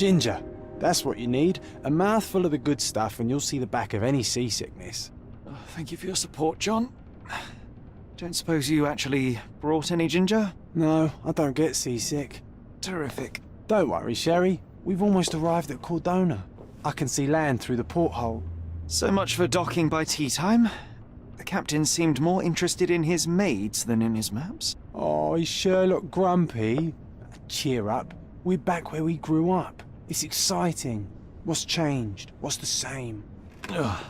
Ginger. That's what you need. A mouthful of the good stuff and you'll see the back of any seasickness. Oh, thank you for your support, John. Don't suppose you actually brought any ginger? No, I don't get seasick. Terrific. Don't worry, Sherry. We've almost arrived at Cordona. I can see land through the porthole. So much for docking by tea time. The captain seemed more interested in his maids than in his maps. Oh, is Sherlock grumpy? Cheer up. We're back where we grew up. It's exciting. What's changed? What's the same? Ugh.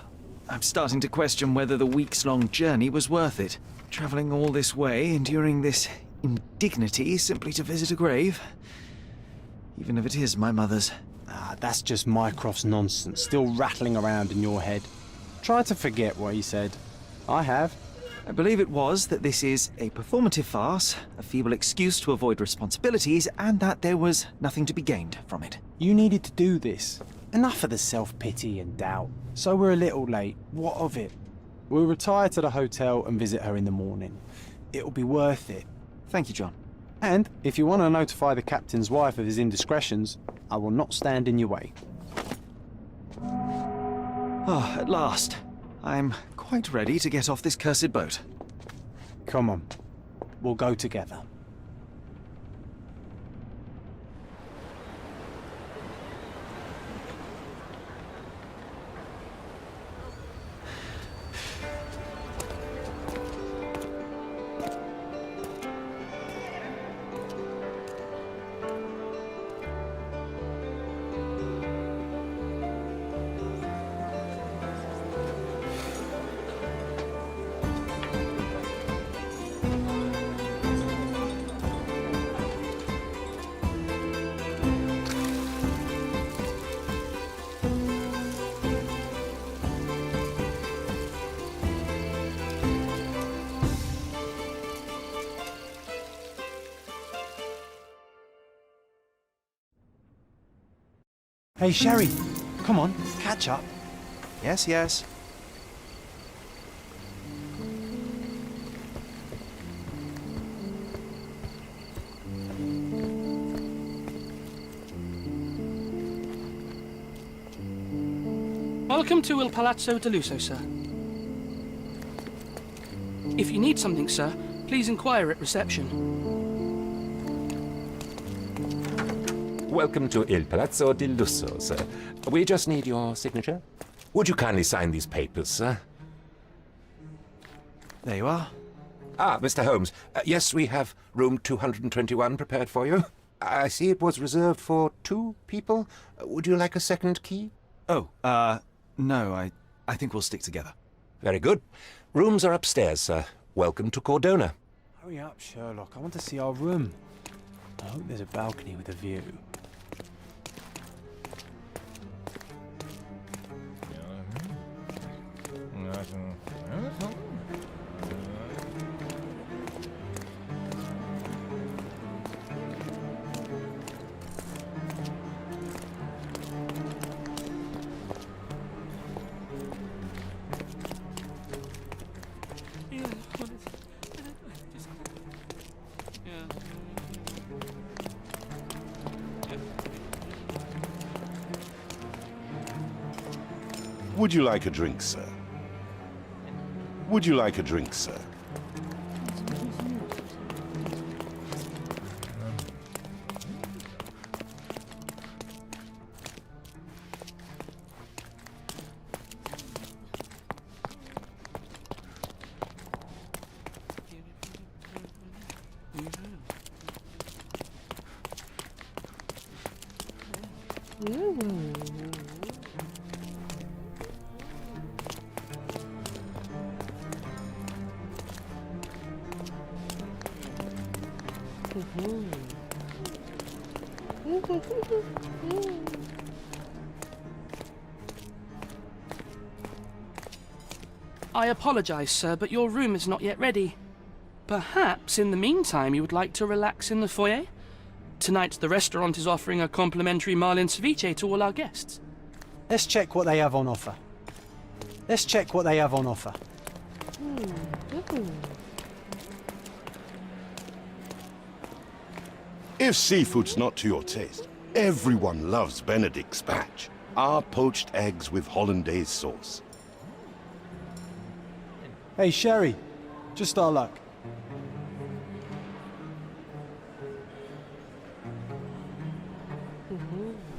I'm starting to question whether the weeks-long journey was worth it. Travelling all this way, enduring this indignity simply to visit a grave. Even if it is my mother's. Ah, that's just Mycroft's nonsense, still rattling around in your head. Try to forget what he said. I have. I believe it was that this is a performative farce, a feeble excuse to avoid responsibilities, and that there was nothing to be gained from it. You needed to do this. Enough of the self-pity and doubt. So we're a little late. What of it? We'll retire to the hotel and visit her in the morning. It'll be worth it. Thank you, John. And if you want to notify the captain's wife of his indiscretions, I will not stand in your way. Ah, at last. I'm quite ready to get off this cursed boat. Come on. We'll go together. Hey, Sherry. Come on, catch up. Yes, yes. Welcome to Il Palazzo de Lusso, sir. If you need something, sir, please inquire at reception. Welcome to Il Palazzo di Lusso, sir. We just need your signature. Would you kindly sign these papers, sir? There you are. Ah, Mr. Holmes. Yes, we have room 221 prepared for you. I see it was reserved for 2 people. Would you like a second key? Oh, no, I think we'll stick together. Very good. Rooms are upstairs, sir. Welcome to Cordona. Hurry up, Sherlock. I want to see our room. I hope there's a balcony with a view. Would you like a drink, sir? Would you like a drink, sir? I apologize, sir, but your room is not yet ready. Perhaps, in the meantime, you would like to relax in the foyer? Tonight, the restaurant is offering a complimentary marlin ceviche to all our guests. Let's check what they have on offer. Let's check what they have on offer. If seafood's not to your taste, Everyone loves Benedict spatch. Our poached eggs with hollandaise sauce. Hey, Sherry. Just our luck.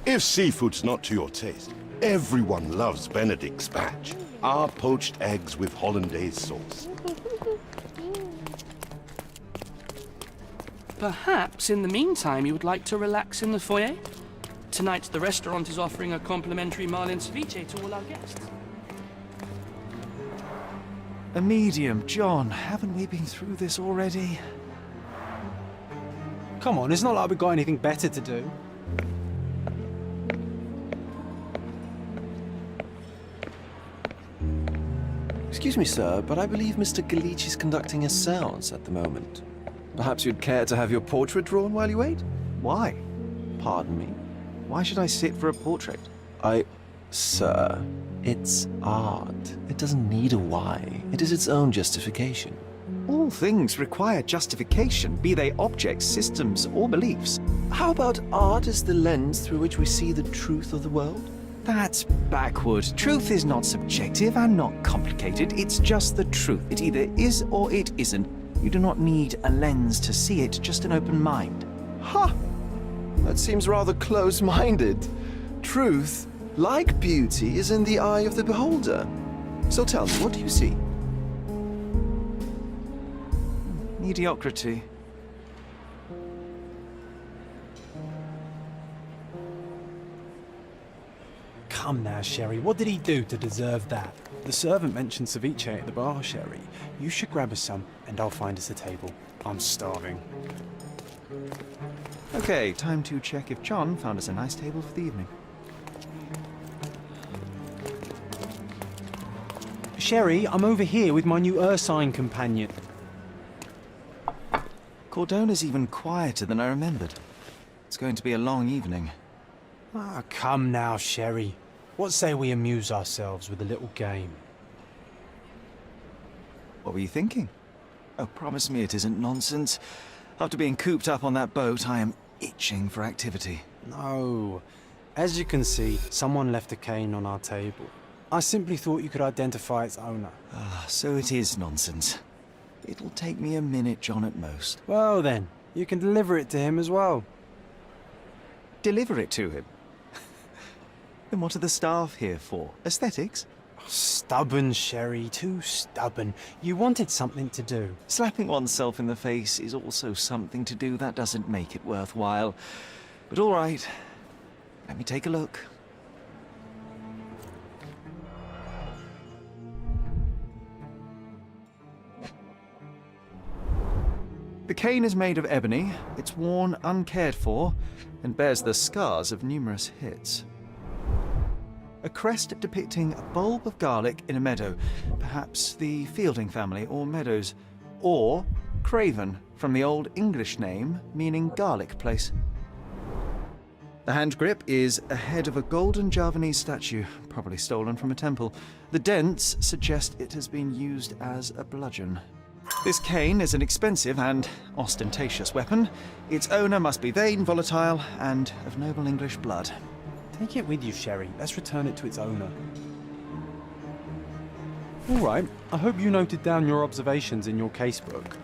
If seafood's not to your taste, everyone loves Benedict spatch. Our poached eggs with hollandaise sauce. Perhaps in the meantime you would like to relax in the foyer? Tonight the restaurant is offering a complimentary marlin ceviche to all our guests. A medium, John. Haven't we been through this already? Come on, it's not like we've got anything better to do. Excuse me, sir, but I believe Mr. Galich is conducting a séance at the moment. Perhaps you'd care to have your portrait drawn while you wait? Why? Pardon me? Why should I sit for a portrait? Sir, it's art. It doesn't need a why. It is its own justification. All things require justification, be they objects, systems, or beliefs. How about art is the lens through which we see the truth of the world? That's backward. Truth is not subjective and not complicated. It's just the truth. It either is or it isn't. You do not need a lens to see it, just an open mind. Ha! That seems rather close-minded. Truth, like beauty, is in the eye of the beholder. So tell me, what do you see? Mediocrity. Come now, Sherry. What did he do to deserve that? The servant mentioned ceviche at the bar, Sherry. You should grab us some, and I'll find us a table. I'm starving. Okay, time to check if John found us a nice table for the evening. Sherry, I'm over here with my new Ursine companion. Cordona's even quieter than I remembered. It's going to be a long evening. Ah, come now, Sherry. What say we amuse ourselves with a little game? What were you thinking? Oh, promise me it isn't nonsense. After being cooped up on that boat, I am itching for activity. No. As you can see, someone left a cane on our table. I simply thought you could identify its owner. Ah, so it is nonsense. It'll take me a minute, John, at most. Well then, you can deliver it to him as well. Deliver it to him? Then what are the staff here for? Aesthetics? Stubborn, Sherry, too stubborn. You wanted something to do. Slapping oneself in the face is also something to do. That doesn't make it worthwhile. But all right, let me take a look. The cane is made of ebony, it's worn uncared for, and bears the scars of numerous hits. A crest depicting a bulb of garlic in a meadow, perhaps the Fielding family or Meadows, or Craven, from the Old English name meaning garlic place. The hand grip is a head of a golden Javanese statue, probably stolen from a temple. The dents suggest it has been used as a bludgeon. This cane is an expensive and ostentatious weapon. Its owner must be vain, volatile, and of noble English blood. Take it with you, Sherry. Let's return it to its owner. All right, I hope you noted down your observations in your casebook.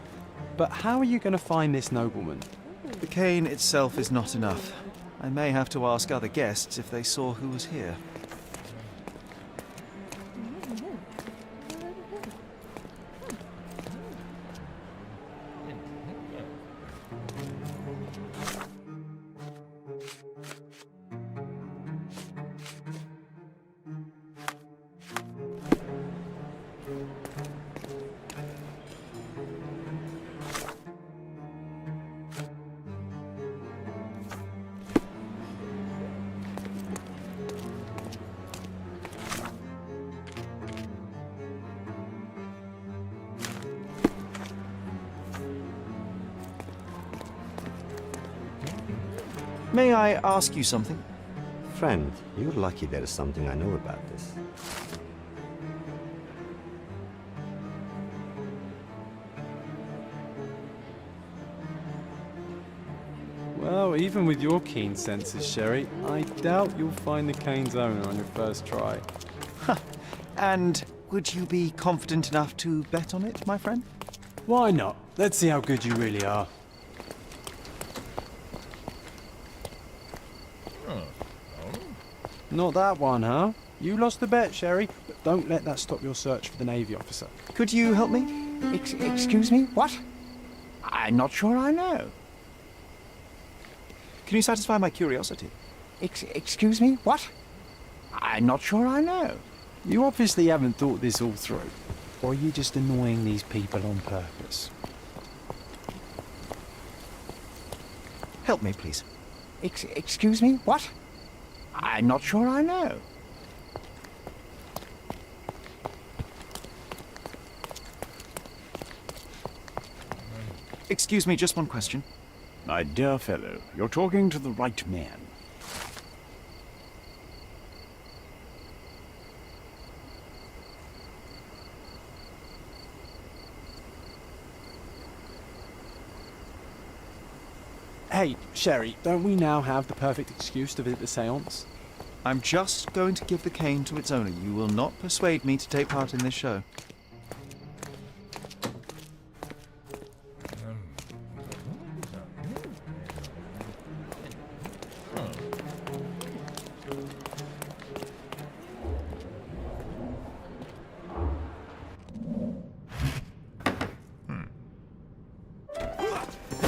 But how are you going to find this nobleman? The cane itself is not enough. I may have to ask other guests if they saw who was here. May I ask you something? Friend, you're lucky there is something I know about this. Well, even with your keen senses, Sherry, I doubt you'll find the cane's owner on your first try. And would you be confident enough to bet on it, my friend? Why not? Let's see how good you really are. Not that one, huh? You lost the bet, Sherry, but don't let that stop your search for the Navy officer. Could you help me? Excuse me? What? I'm not sure I know. Can you satisfy my curiosity? Excuse me? What? I'm not sure I know. You obviously haven't thought this all through. Or are you just annoying these people on purpose? Help me, please. Excuse me? What? I'm not sure I know. Excuse me, just one question. My dear fellow, you're talking to the right man. Hey, Sherry, don't we now have the perfect excuse to visit the seance? I'm just going to give the cane to its owner. You will not persuade me to take part in this show.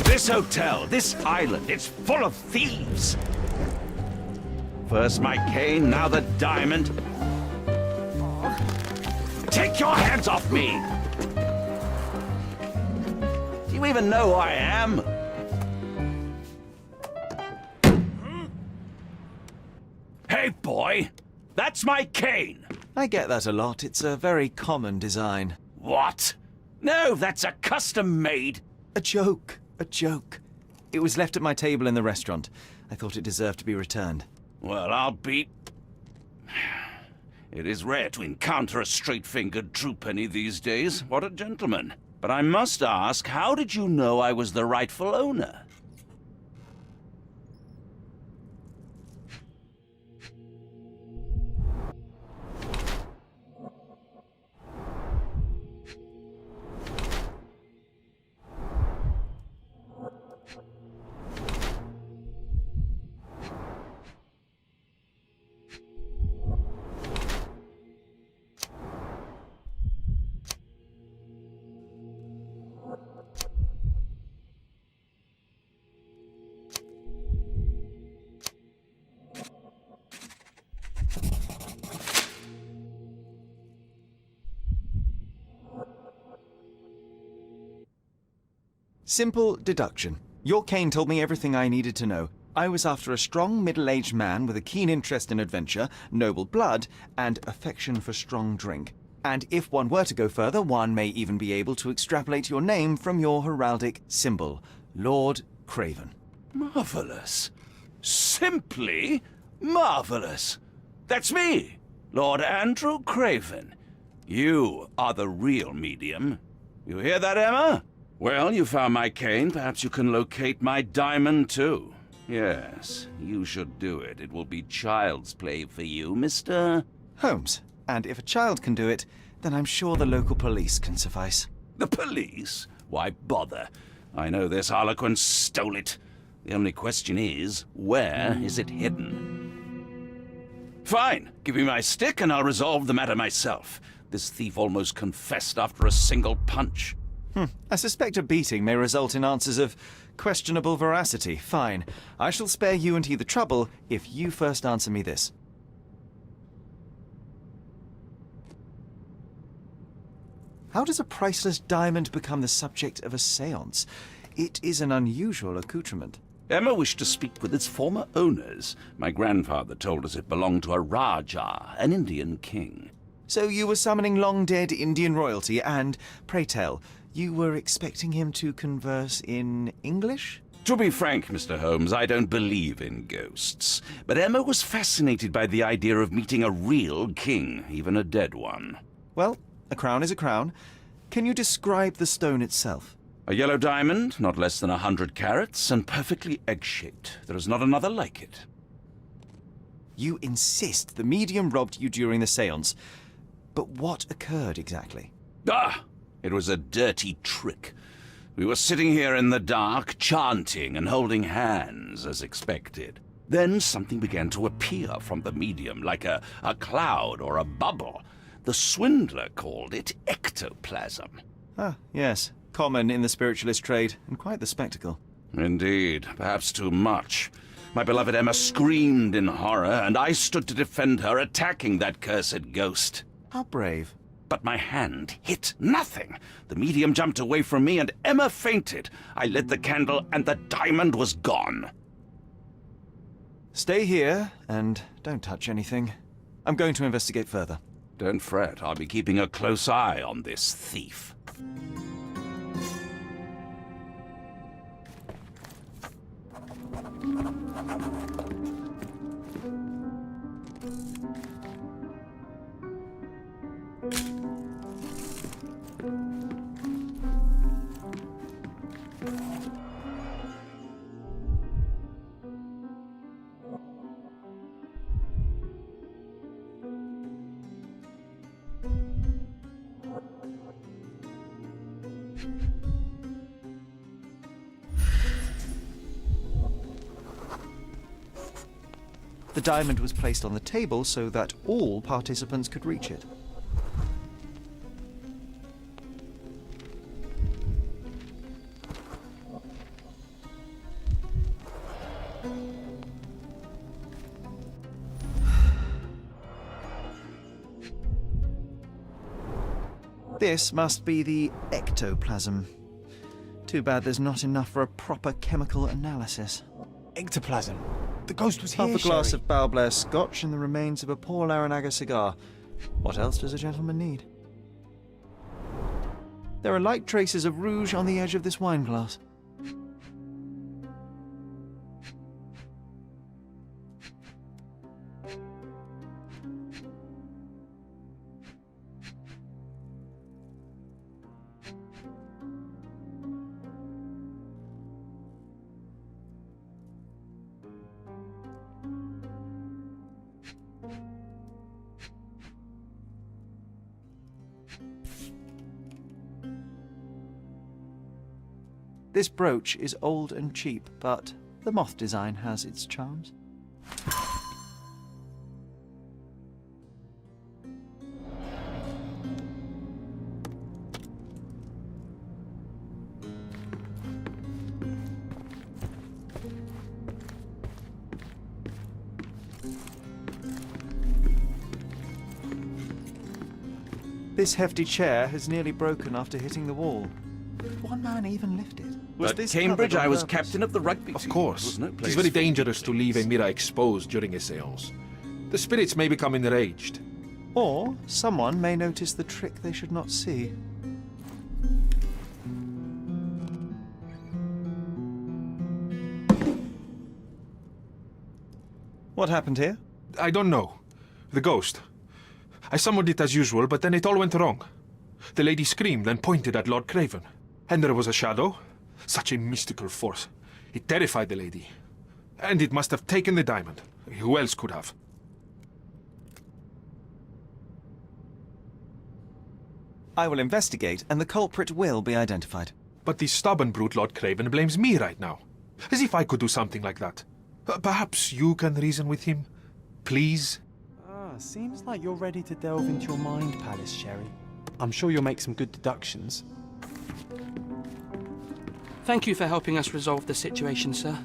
This hotel, this island, it's full of thieves. First my cane, now the diamond. Take your hands off me! Do you even know who I am? Hey, boy! That's my cane! I get that a lot. It's a very common design. What? No, that's a custom-made. A joke. A joke. It was left at my table in the restaurant. I thought it deserved to be returned. Well, I'll be... It is rare to encounter a straight-fingered true penny these days. What a gentleman. But I must ask, how did you know I was the rightful owner? Simple deduction. Your cane told me everything I needed to know. I was after a strong, middle-aged man with a keen interest in adventure, noble blood, and affection for strong drink. And if one were to go further, one may even be able to extrapolate your name from your heraldic symbol, Lord Craven. Marvelous. Simply marvelous. That's me, Lord Andrew Craven. You are the real medium. You hear that, Emma? Well, you found my cane. Perhaps you can locate my diamond, too. Yes, you should do it. It will be child's play for you, Mr. Holmes. And if a child can do it, then I'm sure the local police can suffice. The police? Why bother? I know this harlequin stole it. The only question is, where is it hidden? Fine. Give me my stick and I'll resolve the matter myself. This thief almost confessed after a single punch. I suspect a beating may result in answers of questionable veracity. Fine. I shall spare you and he the trouble if you first answer me this. How does a priceless diamond become the subject of a séance? It is an unusual accoutrement. Emma wished to speak with its former owners. My grandfather told us it belonged to a Rajah, an Indian king. So you were summoning long-dead Indian royalty and, pray tell, you were expecting him to converse in English? To be frank, Mr. Holmes, I don't believe in ghosts. But Emma was fascinated by the idea of meeting a real king, even a dead one. Well, a crown is a crown. Can you describe the stone itself? A yellow diamond, not less than 100 carats, and perfectly egg-shaped. There is not another like it. You insist the medium robbed you during the séance. But what occurred exactly? Ah! It was a dirty trick. We were sitting here in the dark, chanting and holding hands, as expected. Then something began to appear from the medium, like a cloud or a bubble. The swindler called it ectoplasm. Ah, yes. Common in the spiritualist trade, and quite the spectacle. Indeed, perhaps too much. My beloved Emma screamed in horror, and I stood to defend her, attacking that cursed ghost. How brave. But my hand hit nothing. The medium jumped away from me, and Emma fainted. I lit the candle, and the diamond was gone. Stay here, and don't touch anything. I'm going to investigate further. Don't fret, I'll be keeping a close eye on this thief. The diamond was placed on the table so that all participants could reach it. This must be the ectoplasm. Too bad there's not enough for a proper chemical analysis. Ectoplasm. The ghost was here, Half a glass Sherry. of Balblair scotch and the remains of a poor Laranaga cigar. What else does a gentleman need? There are light traces of rouge on the edge of this wine glass. This brooch is old and cheap, but the moth design has its charms. This hefty chair has nearly broken after hitting the wall. Could one man even lift it? Was At this Cambridge, covered on I was purpose? captain of the rugby Of team. course. There was no It is place very for dangerous to leave a things. mirror exposed during a seance. The spirits may become enraged. Or someone may notice the trick they should not see. What happened here? I don't know. The ghost. I summoned it as usual, but then it all went wrong. The lady screamed and pointed at Lord Craven. And there was a shadow. Such a mystical force. It terrified the lady. And it must have taken the diamond. Who else could have? I will investigate, and the culprit will be identified. But the stubborn brute Lord Craven blames me right now. As if I could do something like that. Perhaps you can reason with him? Please? Seems like you're ready to delve into your mind palace, Sherry. I'm sure you'll make some good deductions. Thank you for helping us resolve the situation, sir.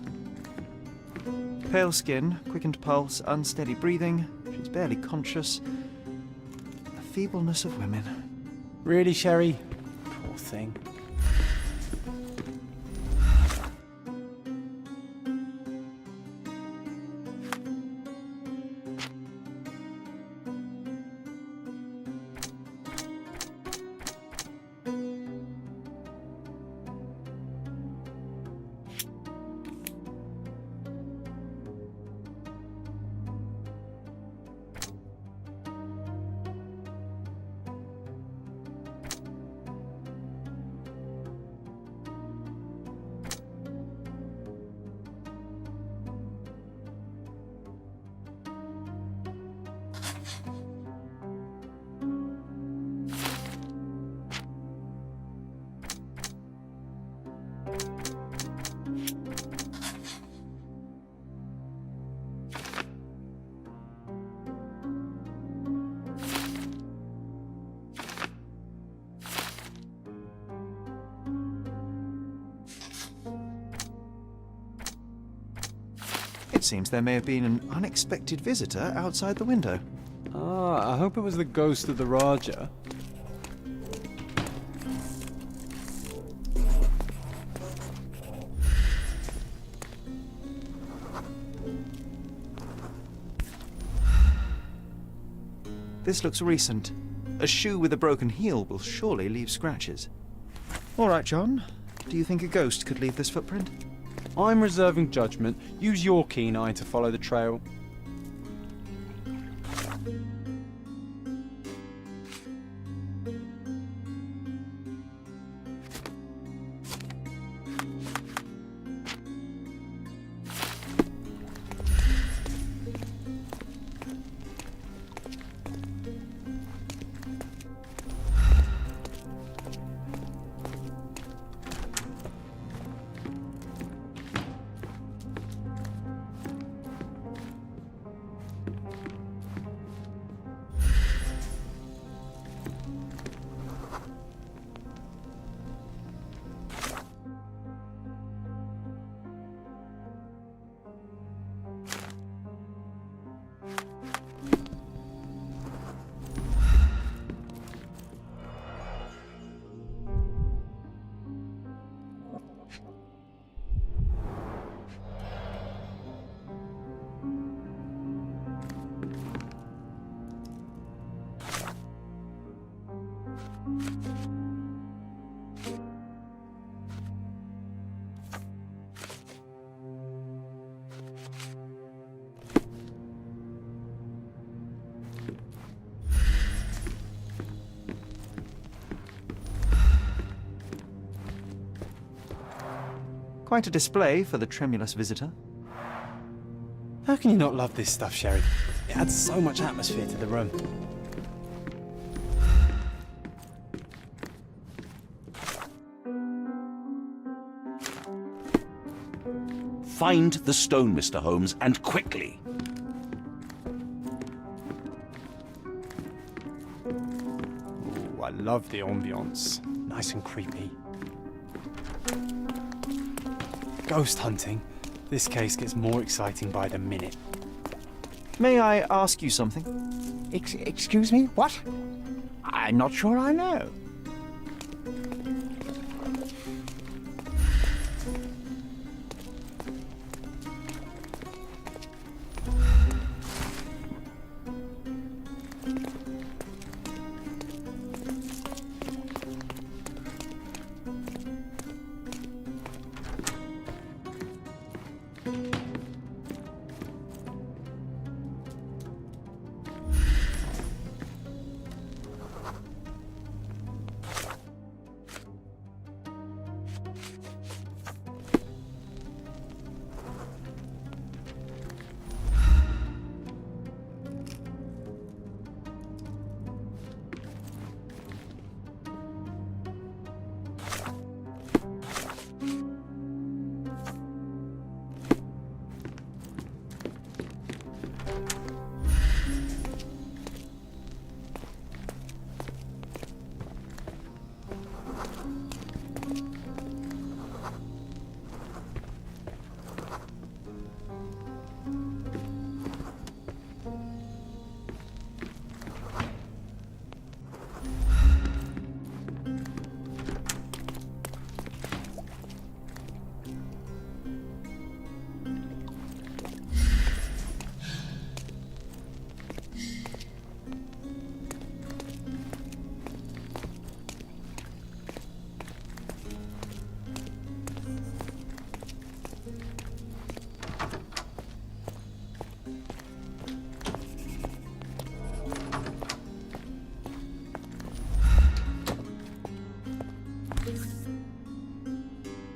Pale skin, quickened pulse, unsteady breathing. She's barely conscious. The feebleness of women. Really, Sherry? Poor thing. It seems there may have been an unexpected visitor outside the window. Ah, I hope it was the ghost of the Raja. This looks recent. A shoe with a broken heel will surely leave scratches. All right, John. Do you think a ghost could leave this footprint? I'm reserving judgment. Use your keen eye to follow the trail. Quite a display for the tremulous visitor. How can you not love this stuff, Sherry? It adds so much atmosphere to the room. Find the stone, Mr. Holmes, and quickly. Ooh, I love the ambience. Nice and creepy. Ghost hunting. This case gets more exciting by the minute. May I ask you something? Excuse me? What? I'm not sure I know.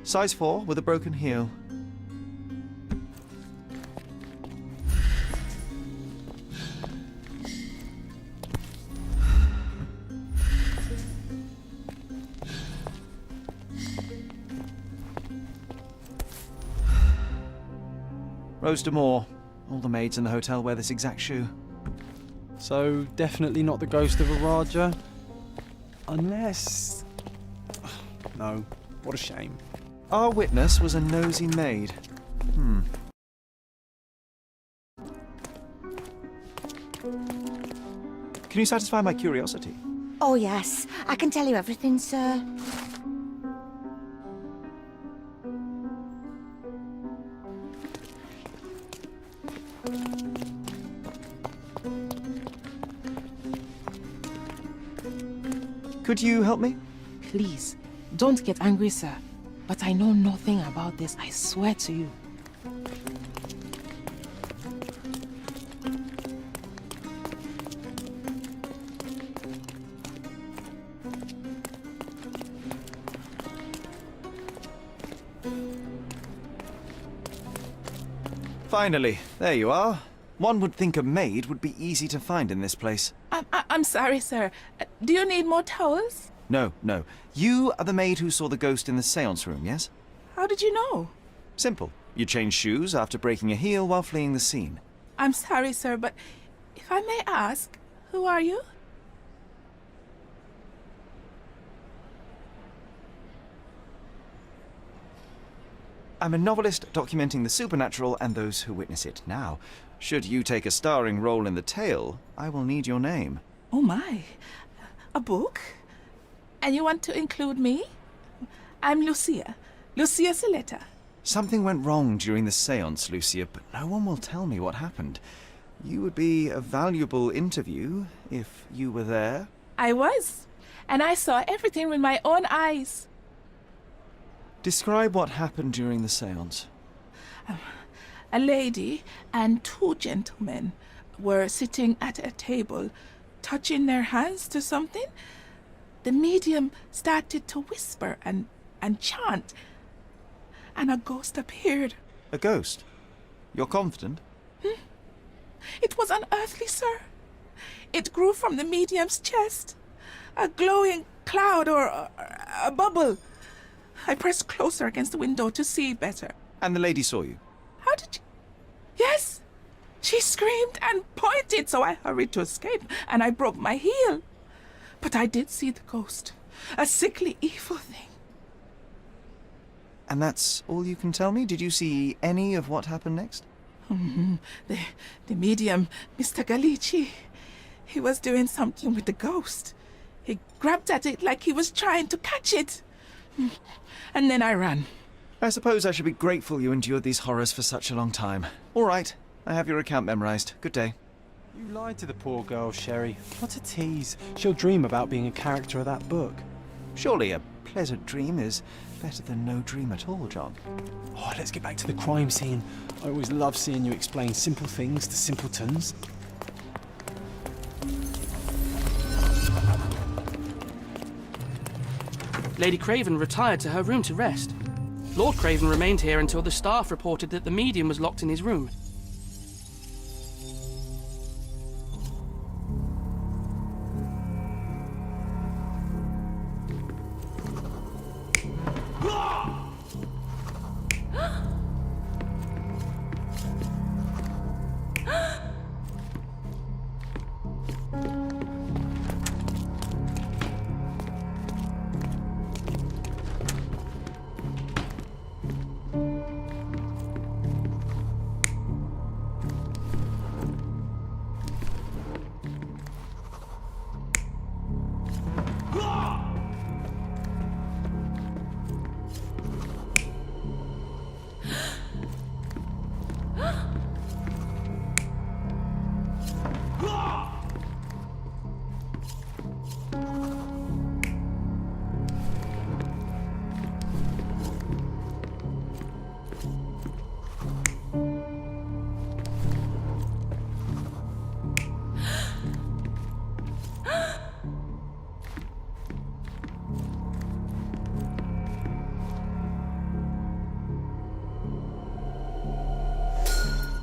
Size 4 with a broken heel. Rose Moore. All the maids in the hotel wear this exact shoe. So, definitely not the ghost of a Raja? Unless... No, what a shame. Our witness was a nosy maid. Can you satisfy my curiosity? Oh, yes. I can tell you everything, sir. Could you help me? Please, don't get angry, sir. But I know nothing about this, I swear to you. Finally, there you are. One would think a maid would be easy to find in this place. I'm sorry, sir. Do you need more towels? No, no. You are the maid who saw the ghost in the seance room, yes? How did you know? Simple. You changed shoes after breaking a heel while fleeing the scene. I'm sorry, sir, but if I may ask, who are you? I'm a novelist documenting the supernatural and those who witness it. Now, should you take a starring role in the tale, I will need your name. Oh my, a book? And you want to include me? I'm Lucia Saletta. Something went wrong during the seance, Lucia, but no one will tell me what happened. You would be a valuable interview if you were there. I was, and I saw everything with my own eyes. Describe what happened during the seance. A lady and two gentlemen were sitting at a table, touching their hands to something. The medium started to whisper and chant, and a ghost appeared. A ghost? You're confident? It was unearthly, sir. It grew from the medium's chest. A glowing cloud or a bubble. I pressed closer against the window to see better. And the lady saw you? How did you... Yes! She screamed and pointed, so I hurried to escape, and I broke my heel. But I did see the ghost. A sickly, evil thing. And that's all you can tell me? Did you see any of what happened next? The medium, Mr. Galici, he was doing something with the ghost. He grabbed at it like he was trying to catch it. And then I ran. I suppose I should be grateful you endured these horrors for such a long time. All right, I have your account memorized. Good day. You lied to the poor girl, Sherry. What a tease. She'll dream about being a character of that book. Surely a pleasant dream is better than no dream at all, John. Oh, let's get back to the crime scene. I always love seeing you explain simple things to simpletons. Lady Craven retired to her room to rest. Lord Craven remained here until the staff reported that the medium was locked in his room.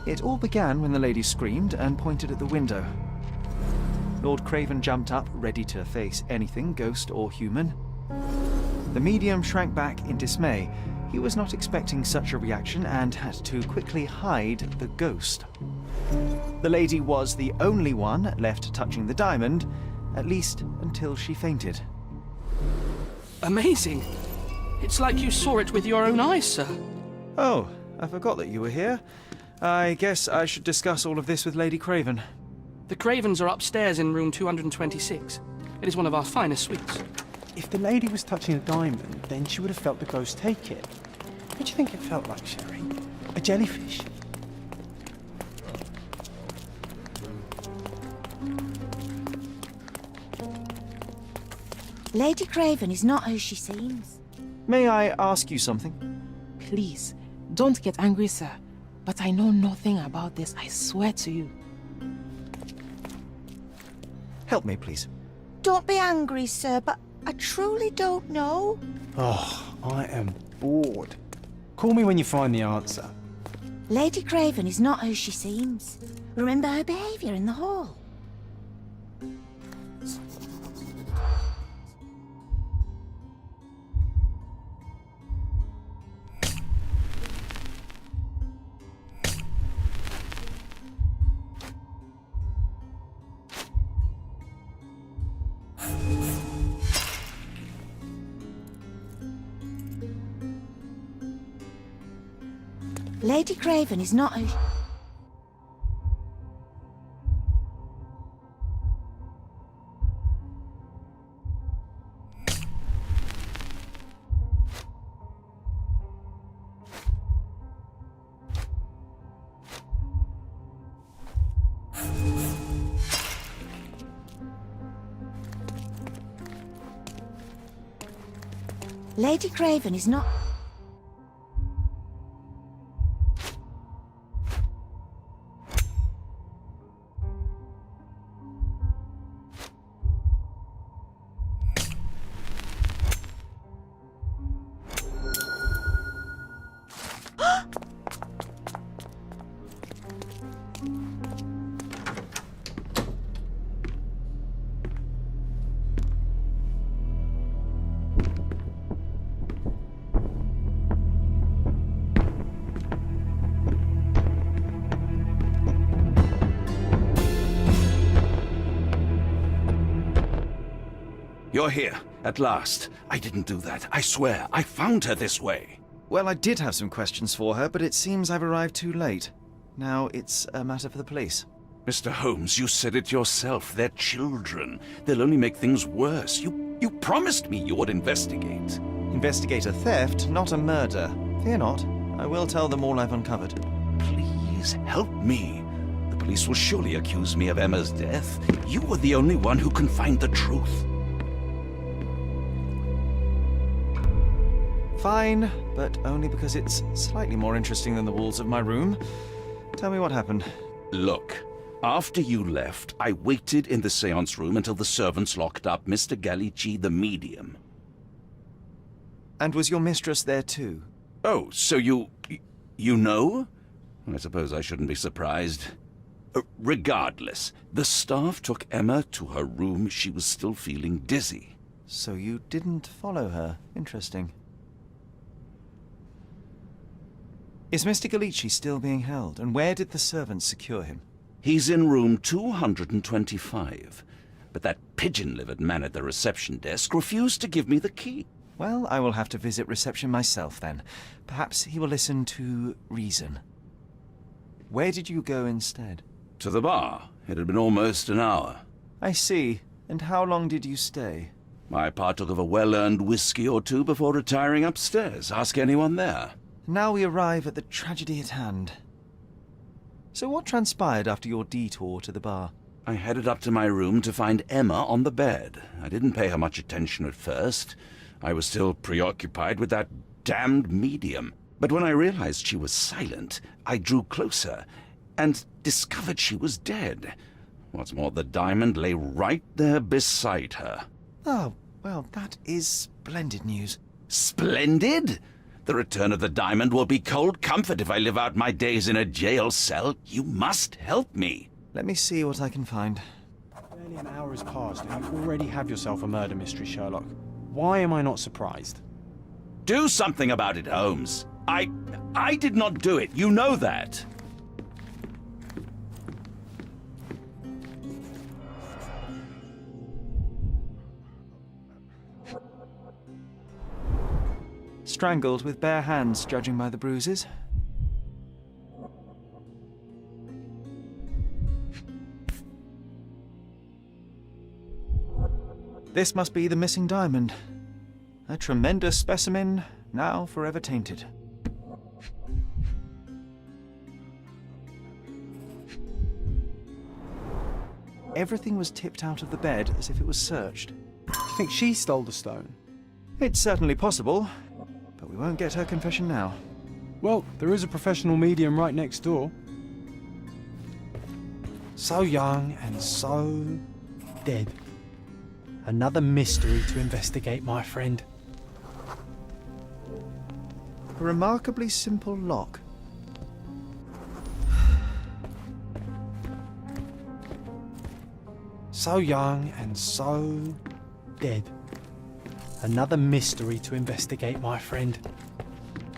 It all began when the lady screamed and pointed at the window. Lord Craven jumped up, ready to face anything, ghost or human. The medium shrank back in dismay. He was not expecting such a reaction and had to quickly hide the ghost. The lady was the only one left touching the diamond, at least until she fainted. Amazing. It's like you saw it with your own eyes, sir. Oh, I forgot that you were here. I guess I should discuss all of this with Lady Craven. The Cravens are upstairs in room 226. It is one of our finest suites. If the lady was touching a diamond, then she would have felt the ghost take it. What do you think it felt like, Sherry? A jellyfish? Lady Craven is not who she seems. May I ask you something? Please, don't get angry, sir. But I know nothing about this, I swear to you. Help me, please. Don't be angry, sir, but I truly don't know. Oh, I am bored. Call me when you find the answer. Lady Craven is not who she seems. Remember her behaviour in the hall. Lady Craven is not who... Lady Craven is not... You're here, at last. I didn't do that. I swear, I found her this way. Well, I did have some questions for her, but it seems I've arrived too late. Now it's a matter for the police. Mr. Holmes, you said it yourself. They're children. They'll only make things worse. You promised me you would investigate. Investigate a theft, not a murder. Fear not. I will tell them all I've uncovered. Please, help me. The police will surely accuse me of Emma's death. You were the only one who can find the truth. Fine, but only because it's slightly more interesting than the walls of my room. Tell me what happened. Look, after you left, I waited in the seance room until the servants locked up Mr. Gallici, the medium. And was your mistress there too? Oh, so you know? I suppose I shouldn't be surprised. Regardless, the staff took Emma to her room. She was still feeling dizzy. So you didn't follow her. Interesting. Is Mr. Gallici still being held, and where did the servants secure him? He's in room 225, but that pigeon-livered man at the reception desk refused to give me the key. Well, I will have to visit reception myself then. Perhaps he will listen to reason. Where did you go instead? To the bar. It had been almost an hour. I see. And how long did you stay? I partook of a well-earned whiskey or two before retiring upstairs. Ask anyone there. Now we arrive at the tragedy at hand. So what transpired after your detour to the bar? I headed up to my room to find Emma on the bed. I didn't pay her much attention at first. I was still preoccupied with that damned medium. But when I realized she was silent, I drew closer and discovered she was dead. What's more, the diamond lay right there beside her. Oh, well, that is splendid news. Splendid? The return of the diamond will be cold comfort if I live out my days in a jail cell. You must help me. Let me see what I can find. Barely an hour has passed and you already have yourself a murder mystery, Sherlock. Why am I not surprised? Do something about it, Holmes. I did not do it. You know that. Strangled with bare hands, judging by the bruises. This must be the missing diamond. A tremendous specimen, now forever tainted. Everything was tipped out of the bed as if it was searched. You think she stole the stone? It's certainly possible, but we won't get her confession now. Well, there is a professional medium right next door. So young and so dead. Another mystery to investigate, my friend. A remarkably simple lock. So young and so dead. Another mystery to investigate, my friend.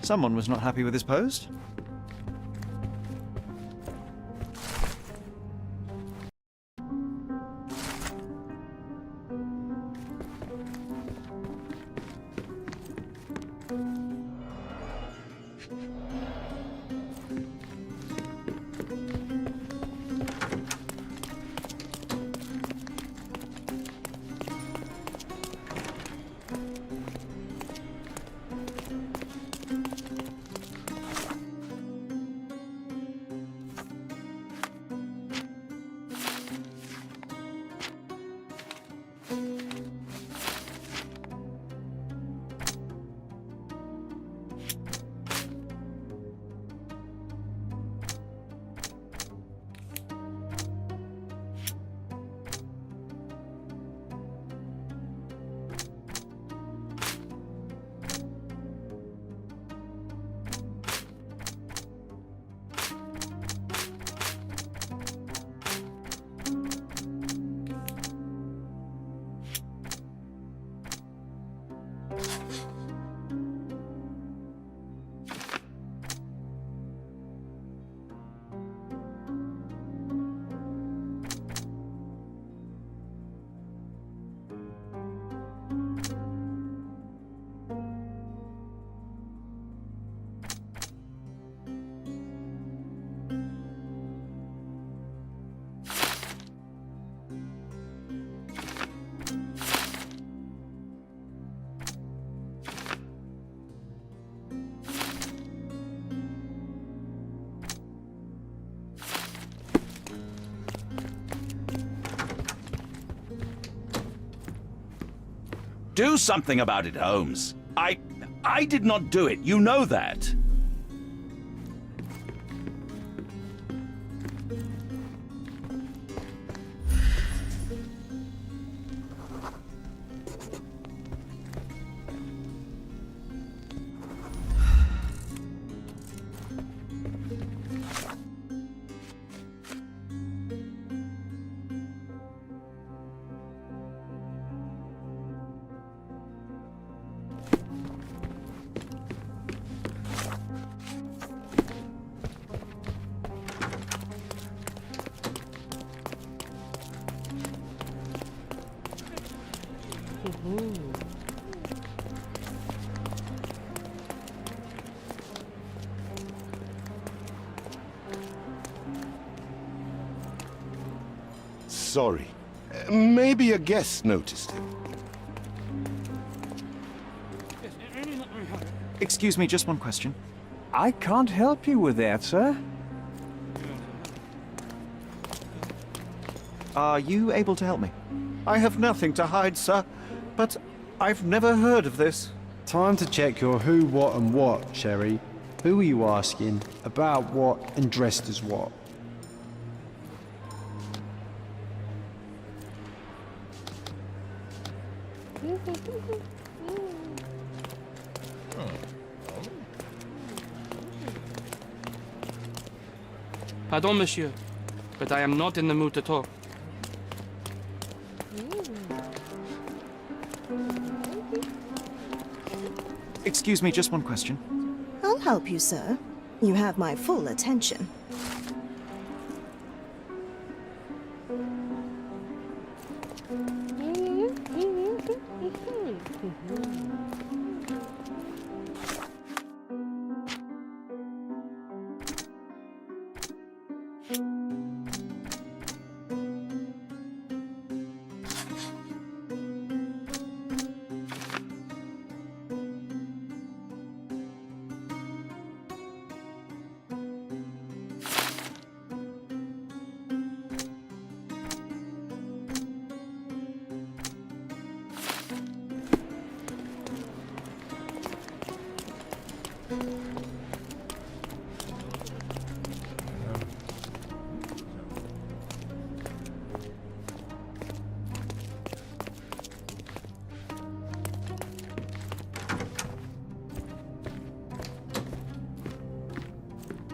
Someone was not happy with his post. Do something about it, Holmes. I did not do it. You know that. Sorry. Maybe a guest noticed it. Excuse me, just one question. I can't help you with that, sir. Are you able to help me? I have nothing to hide, sir, but I've never heard of this. Time to check your who, what and what, Sherry. Who are you asking? About what and dressed as what? Pardon, monsieur, but I am not in the mood to talk. Excuse me, just one question. I'll help you, sir. You have my full attention.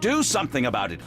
Do something about it.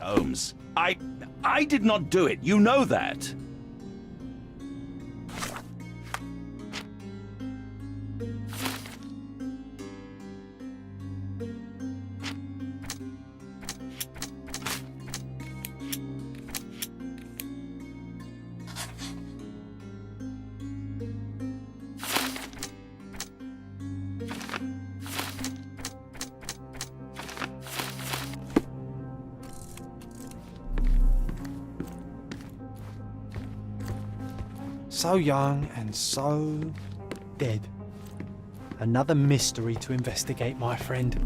Holmes, I did not do it. You know that. So young and so dead. Another mystery to investigate, my friend.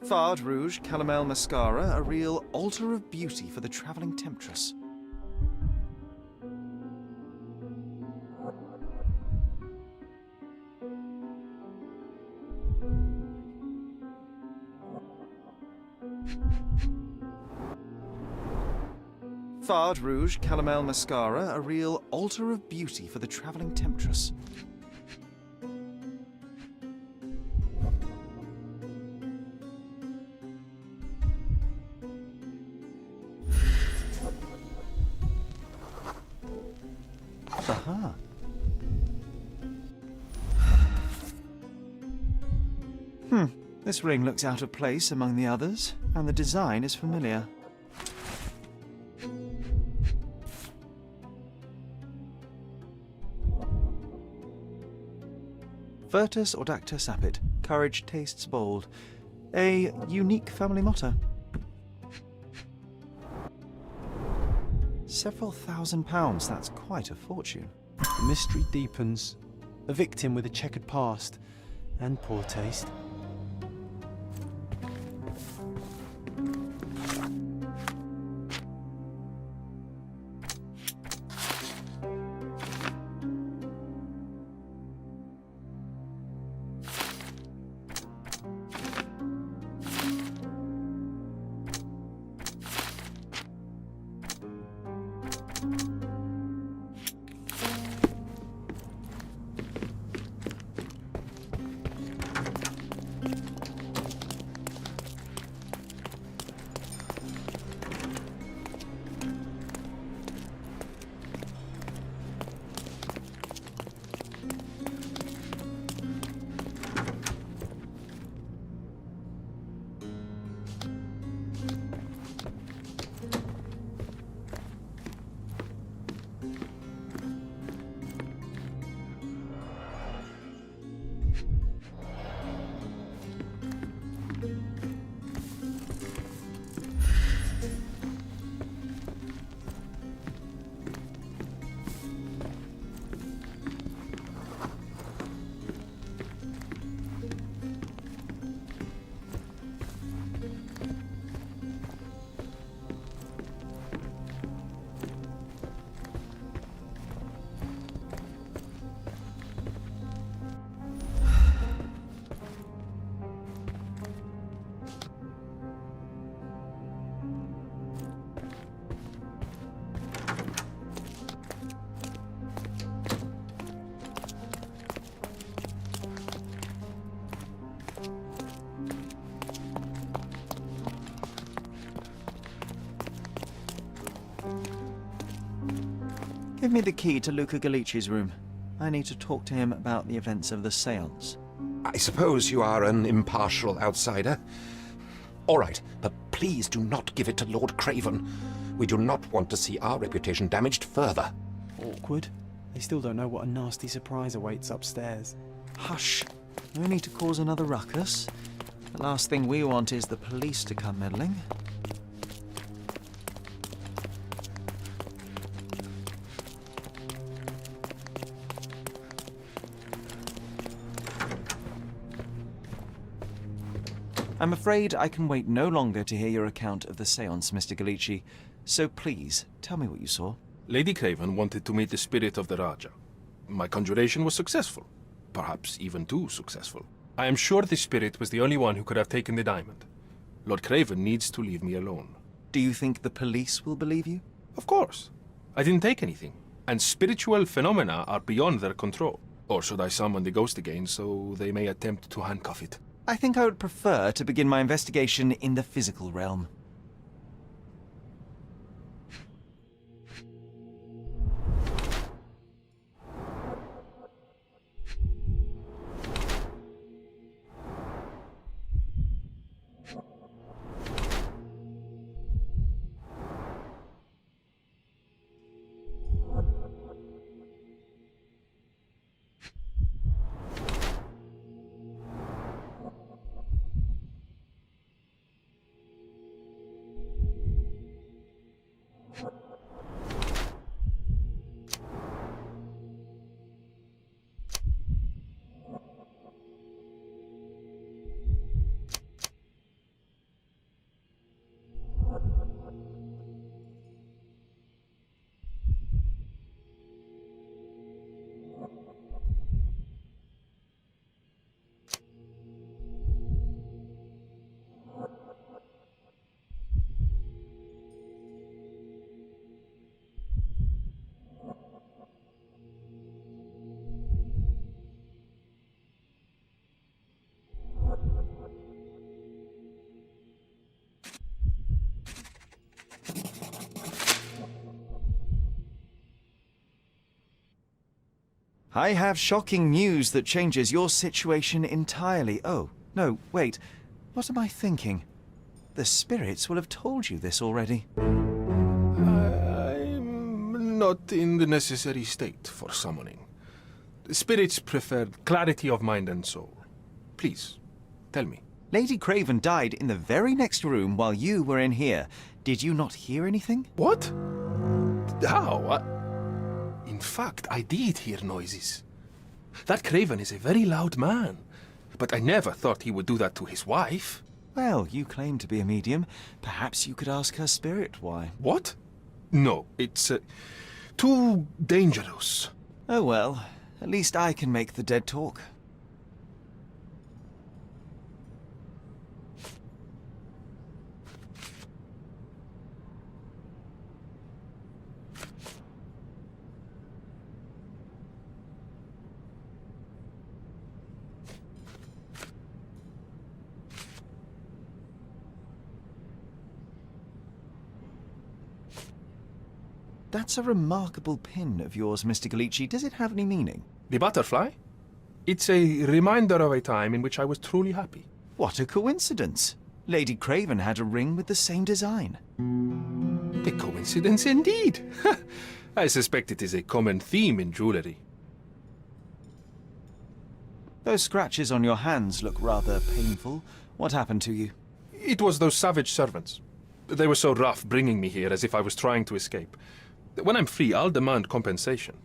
Fard Rouge Caramel Mascara, a real altar of beauty for the travelling temptress. Fard Rouge Caramel Mascara, a real altar of beauty for the travelling temptress. Aha. This ring looks out of place among the others, and the design is familiar. Virtus Audacta Sapit, courage tastes bold. A unique family motto. Several £1,000, that's quite a fortune. The mystery deepens. A victim with a checkered past and poor taste. Give me the key to Luca Galici's room. I need to talk to him about the events of the séance. I suppose you are an impartial outsider. All right, but please do not give it to Lord Craven. We do not want to see our reputation damaged further. Awkward. They still don't know what a nasty surprise awaits upstairs. Hush. No need to cause another ruckus. The last thing we want is the police to come meddling. I'm afraid I can wait no longer to hear your account of the séance, Mr. Galici. So please, tell me what you saw. Lady Craven wanted to meet the spirit of the Raja. My conjuration was successful. Perhaps even too successful. I am sure the spirit was the only one who could have taken the diamond. Lord Craven needs to leave me alone. Do you think the police will believe you? Of course. I didn't take anything. And spiritual phenomena are beyond their control. Or should I summon the ghost again so they may attempt to handcuff it? I think I would prefer to begin my investigation in the physical realm. I have shocking news that changes your situation entirely. Oh, no, wait. What am I thinking? The spirits will have told you this already. I'm not in the necessary state for summoning. The spirits preferred clarity of mind and soul. Please, tell me. Lady Craven died in the very next room while you were in here. Did you not hear anything? What? How? In fact, I did hear noises. That Craven is a very loud man, but I never thought he would do that to his wife. Well, you claim to be a medium. Perhaps you could ask her spirit why. What? No, it's too dangerous. Oh well, at least I can make the dead talk. That's a remarkable pin of yours, Mr. Galici. Does it have any meaning? The butterfly? It's a reminder of a time in which I was truly happy. What a coincidence. Lady Craven had a ring with the same design. A coincidence indeed. I suspect it is a common theme in jewellery. Those scratches on your hands look rather painful. What happened to you? It was those savage servants. They were so rough bringing me here as if I was trying to escape. When I'm free, I'll demand compensation.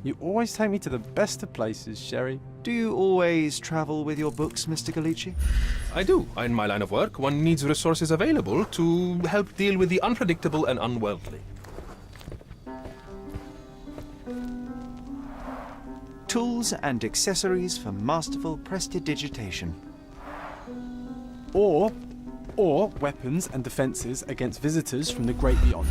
You always take me to the best of places, Sherry. Do you always travel with your books, Mr. Galici? I do. In my line of work, one needs resources available to help deal with the unpredictable and unworldly. Tools and accessories for masterful prestidigitation. Or weapons and defences against visitors from the great beyond.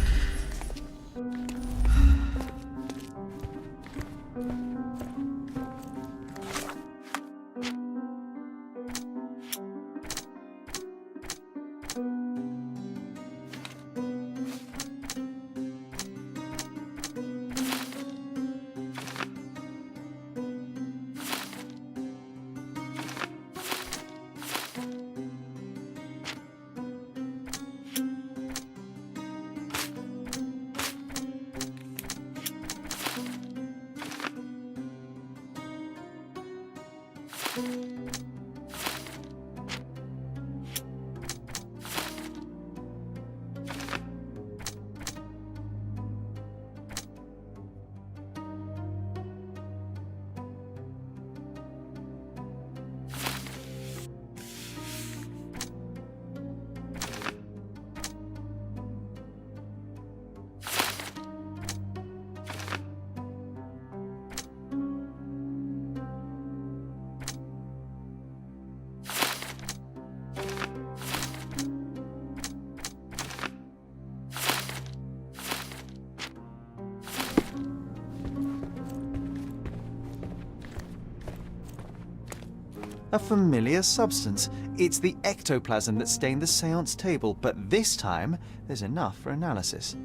A familiar substance. It's the ectoplasm that stained the seance table, but this time there's enough for analysis.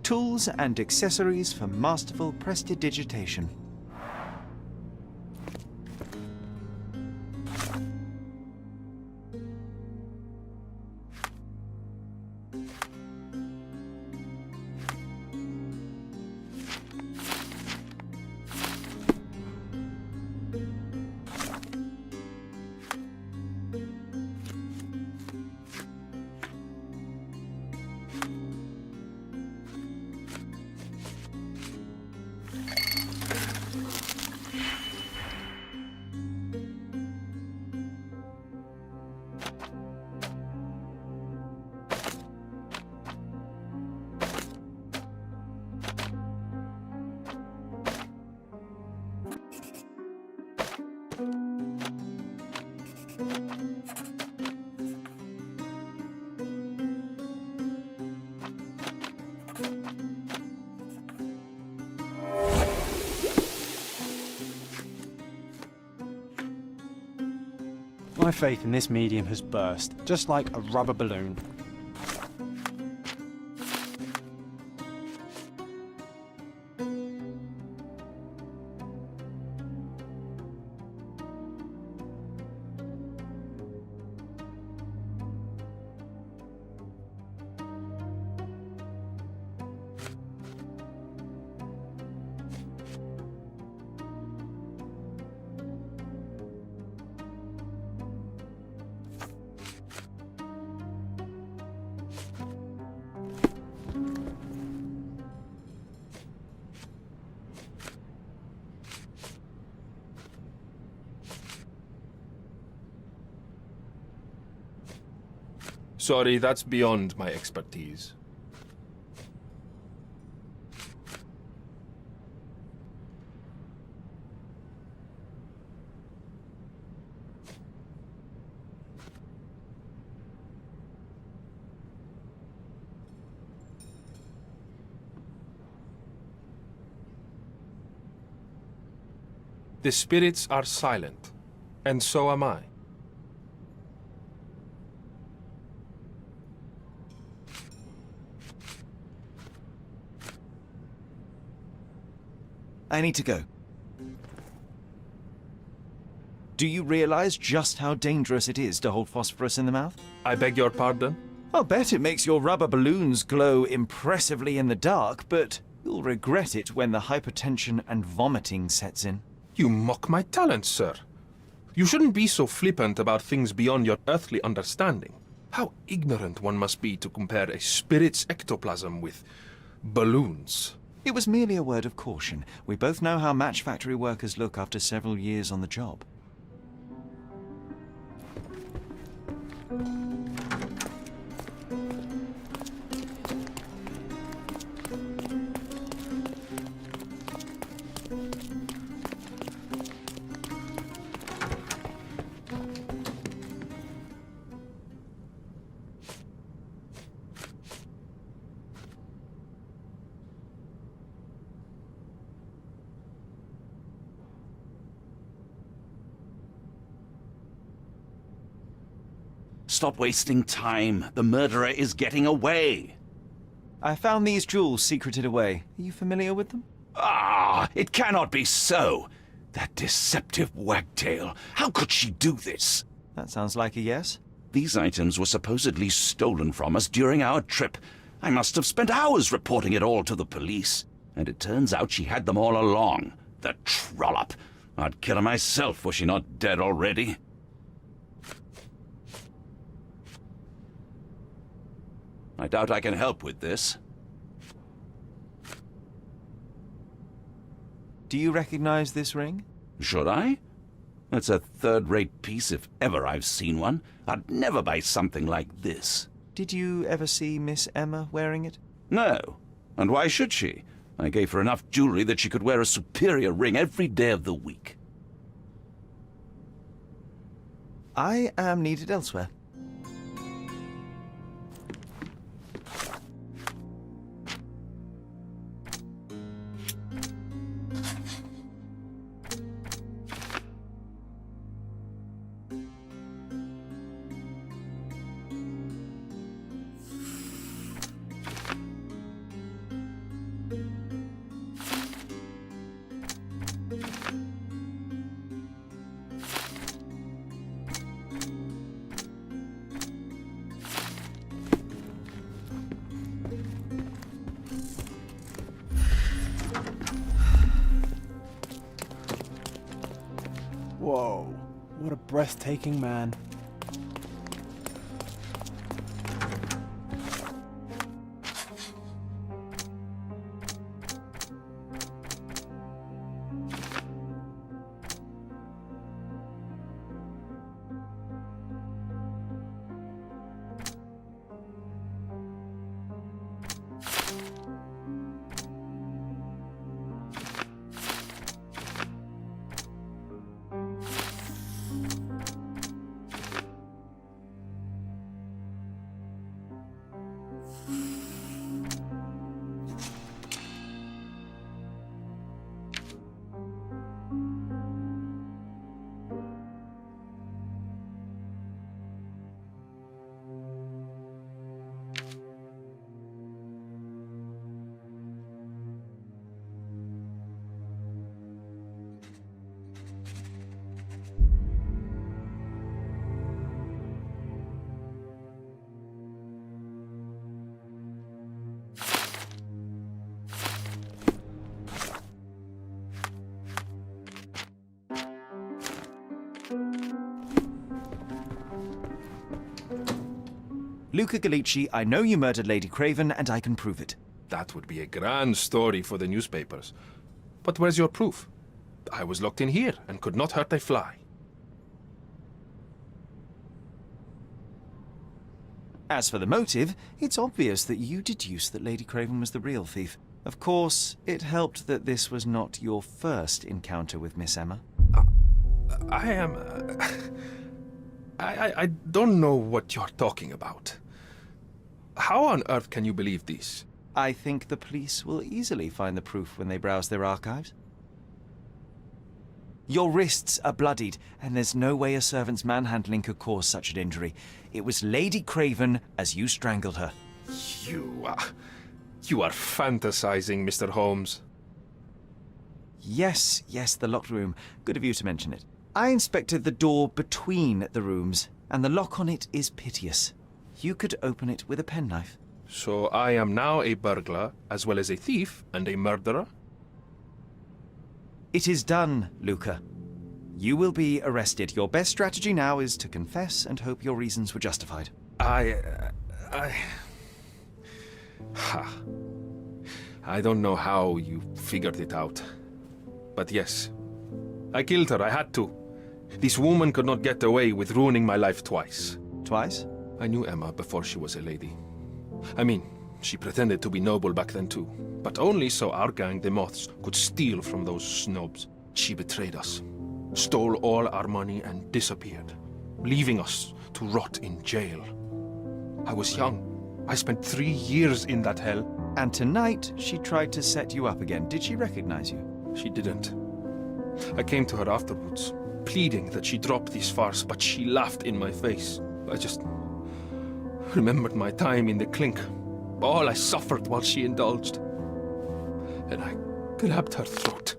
Tools and accessories for masterful prestidigitation. My faith in this medium has burst, just like a rubber balloon. Sorry, that's beyond my expertise. The spirits are silent, and so am I. I need to go. Do you realize just how dangerous it is to hold phosphorus in the mouth? I beg your pardon? I'll bet it makes your rubber balloons glow impressively in the dark, but you'll regret it when the hypertension and vomiting sets in. You mock my talents, sir. You shouldn't be so flippant about things beyond your earthly understanding. How ignorant one must be to compare a spirit's ectoplasm with balloons. It was merely a word of caution. We both know how match factory workers look after several years on the job. Stop wasting time. The murderer is getting away. I found these jewels secreted away. Are you familiar with them? Ah, it cannot be so. That deceptive wagtail. How could she do this? That sounds like a yes. These items were supposedly stolen from us during our trip. I must have spent hours reporting it all to the police. And it turns out she had them all along. The trollop. I'd kill her myself, was she not dead already? I doubt I can help with this. Do you recognize this ring? Should I? It's a third-rate piece if ever I've seen one. I'd never buy something like this. Did you ever see Miss Emma wearing it? No. And why should she? I gave her enough jewelry that she could wear a superior ring every day of the week. I am needed elsewhere. Whoa, what a breathtaking man. Luca Gallici, I know you murdered Lady Craven, and I can prove it. That would be a grand story for the newspapers. But where's your proof? I was locked in here and could not hurt a fly. As for the motive, it's obvious that you deduced that Lady Craven was the real thief. Of course, it helped that this was not your first encounter with Miss Emma. I don't know what you're talking about. How on earth can you believe this? I think the police will easily find the proof when they browse their archives. Your wrists are bloodied, and there's no way a servant's manhandling could cause such an injury. It was Lady Craven as you strangled her. You are fantasizing, Mr. Holmes. Yes, the locked room. Good of you to mention it. I inspected the door between the rooms, and the lock on it is piteous. You could open it with a penknife. So I am now a burglar, as well as a thief and a murderer? It is done, Luca. You will be arrested. Your best strategy now is to confess and hope your reasons were justified. I don't know how you figured it out. But yes, I killed her. I had to. This woman could not get away with ruining my life twice. Twice? I knew Emma before she was a lady. I mean, she pretended to be noble back then too. But only so our gang, the Moths, could steal from those snobs. She betrayed us, stole all our money and disappeared, leaving us to rot in jail. I was young. I spent 3 years in that hell. And tonight, she tried to set you up again. Did she recognize you? She didn't. I came to her afterwards, pleading that she drop this farce, but she laughed in my face. I just remembered my time in the clink, all I suffered while she indulged. And I grabbed her throat.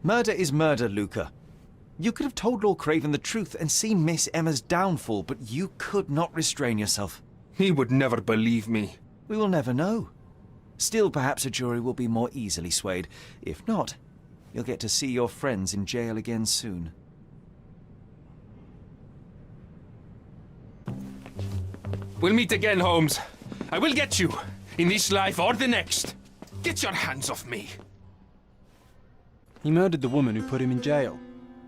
Murder is murder, Luca. You could have told Lord Craven the truth and seen Miss Emma's downfall, but you could not restrain yourself. He would never believe me. We will never know. Still, perhaps a jury will be more easily swayed. If not, you'll get to see your friends in jail again soon. We'll meet again, Holmes. I will get you, in this life or the next. Get your hands off me. He murdered the woman who put him in jail.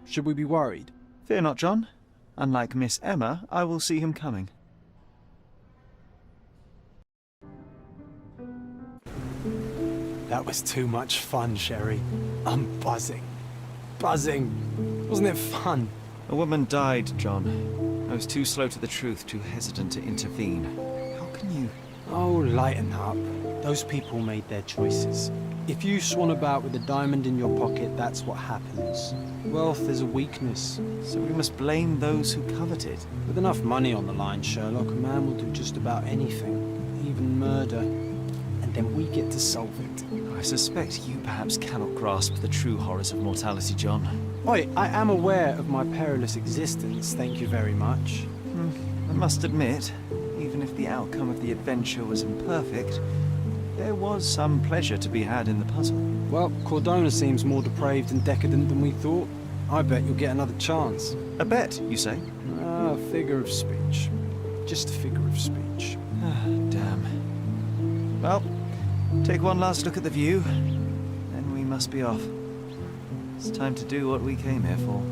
Should we be worried? Fear not, John. Unlike Miss Emma, I will see him coming. That was too much fun, Sherry. I'm buzzing. Buzzing. Wasn't it fun? A woman died, John. I was too slow to the truth, too hesitant to intervene. How can you... Oh, lighten up. Those people made their choices. If you swan about with a diamond in your pocket, that's what happens. Wealth is a weakness. So we must blame those who covet it. With enough money on the line, Sherlock, a man will do just about anything. Even murder. And then we get to solve it. I suspect you perhaps cannot grasp the true horrors of mortality, John. Oi, I am aware of my perilous existence, thank you very much. I must admit, even if the outcome of the adventure was imperfect, there was some pleasure to be had in the puzzle. Well, Cordona seems more depraved and decadent than we thought. I bet you'll get another chance. A bet, you say? Ah, figure of speech. Just a figure of speech. Ah, damn. Well, take one last look at the view, then we must be off. It's time to do what we came here for.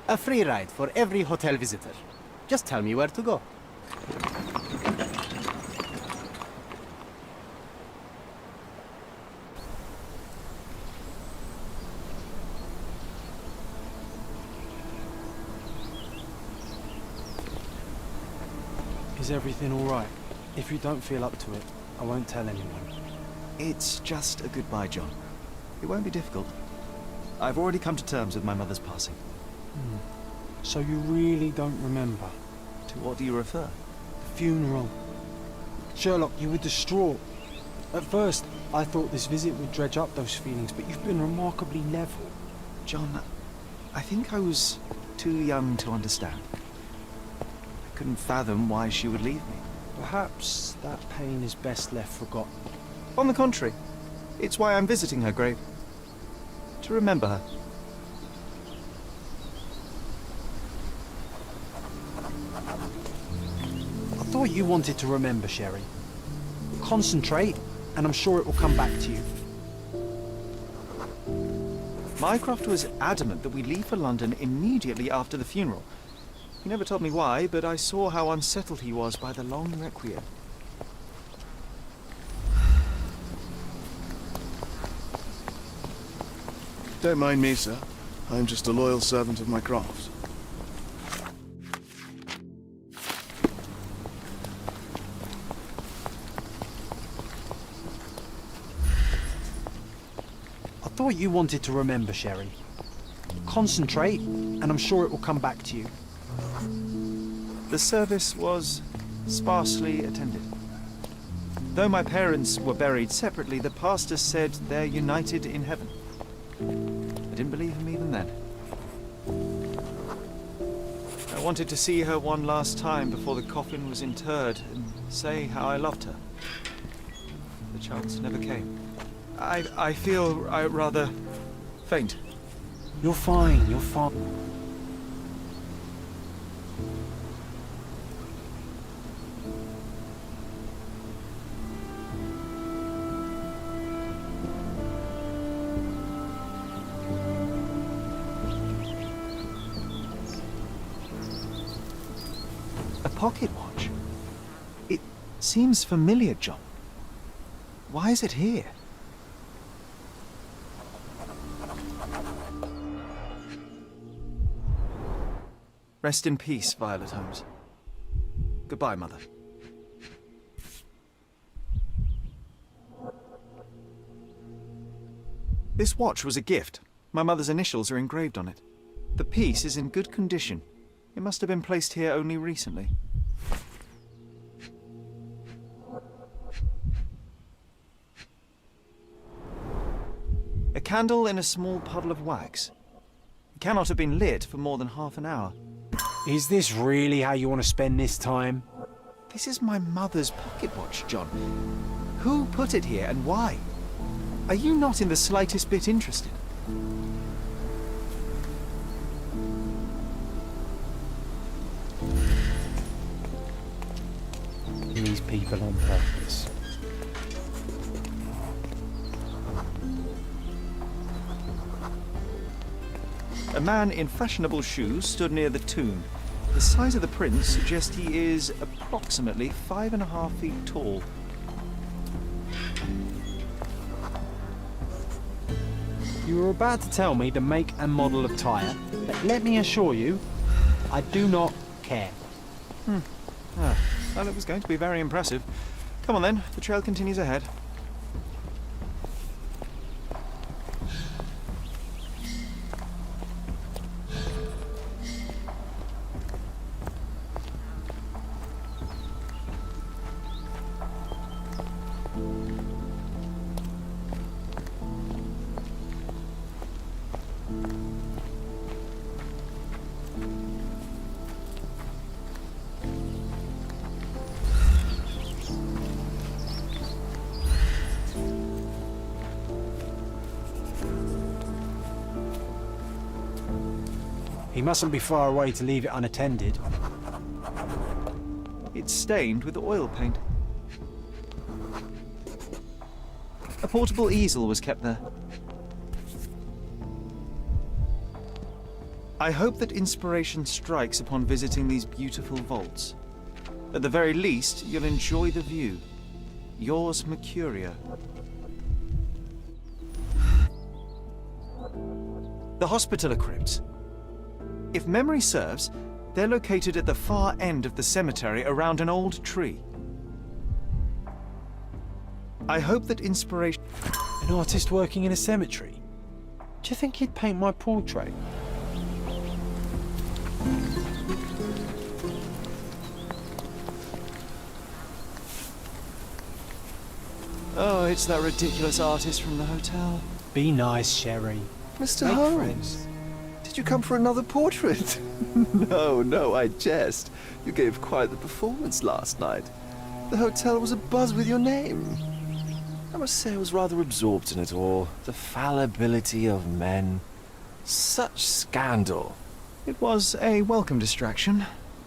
A free ride for every hotel visitor. Just tell me where to go. Is everything all right? If you don't feel up to it, I won't tell anyone. It's just a goodbye, John. It won't be difficult. I've already come to terms with my mother's passing. So you really don't remember? To what do you refer? The funeral. Sherlock, you were distraught. At first, I thought this visit would dredge up those feelings, but you've been remarkably level. John, I think I was too young to understand. I couldn't fathom why she would leave me. Perhaps that pain is best left forgotten. On the contrary, it's why I'm visiting her grave. To remember her. I thought you wanted to remember, Sherry. Concentrate, and I'm sure it will come back to you. Mycroft was adamant that we leave for London immediately after the funeral. He never told me why, but I saw how unsettled he was by the long requiem. Don't mind me, sir. I'm just a loyal servant of my craft. I thought you wanted to remember, Sherry. Concentrate, and I'm sure it will come back to you. The service was sparsely attended. Though my parents were buried separately, the pastor said they're united in heaven. I didn't believe him even then. I wanted to see her one last time before the coffin was interred and say how I loved her. The chance never came. I feel rather faint. You're fine, you're fine. A pocket watch? It seems familiar, John. Why is it here? Rest in peace, Violet Holmes. Goodbye, Mother. This watch was a gift. My mother's initials are engraved on it. The piece is in good condition. It must have been placed here only recently. A candle in a small puddle of wax. It cannot have been lit for more than half an hour. Is this really how you want to spend this time? This is my mother's pocket watch, John. Who put it here and why? Are you not in the slightest bit interested? These people on purpose. A man in fashionable shoes stood near the tomb. The size of the print suggests he is approximately 5.5 feet tall. You were about to tell me the make and model of tyre, but let me assure you, I do not care. Well, it was going to be very impressive. Come on then, the trail continues ahead. He mustn't be far away to leave it unattended. It's stained with oil paint. A portable easel was kept there. I hope that inspiration strikes upon visiting these beautiful vaults. At the very least, you'll enjoy the view. Yours, Mercurio. The Hospitaller Crypts. If memory serves, they're located at the far end of the cemetery around an old tree. I hope that inspiration... An artist working in a cemetery? Do you think he'd paint my portrait? Oh, it's that ridiculous artist from the hotel. Be nice, Sherry. Mr. Make Holmes, friends. did you come for another portrait? No, I jest. You gave quite the performance last night. The hotel was abuzz with your name. I must say I was rather absorbed in it all. The fallibility of men. Such scandal. It was a welcome distraction.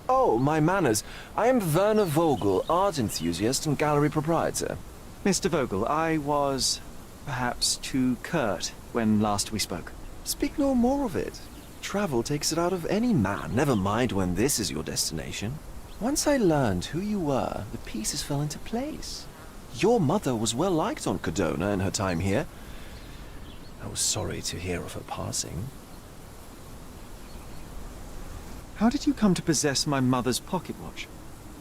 Oh, my manners. I am Werner Vogel, art enthusiast and gallery proprietor. Mr. Vogel, I was perhaps too curt when last we spoke. Speak no more of it. Travel takes it out of any man, never mind when this is your destination. Once I learned who you were, the pieces fell into place. Your mother was well liked on Cordona in her time here. I was sorry to hear of her passing. How did you come to possess my mother's pocket watch?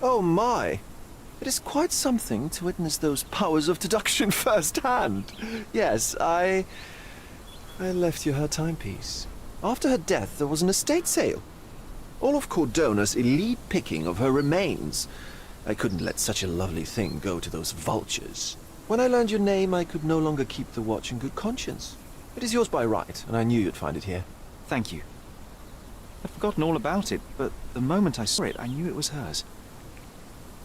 Oh my! It is quite something to witness those powers of deduction firsthand. Yes, I left you her timepiece. After her death, there was an estate sale. All of Cordona's elite picking of her remains. I couldn't let such a lovely thing go to those vultures. When I learned your name, I could no longer keep the watch in good conscience. It is yours by right, and I knew you'd find it here. Thank you. I'd forgotten all about it, but the moment I saw it, I knew it was hers.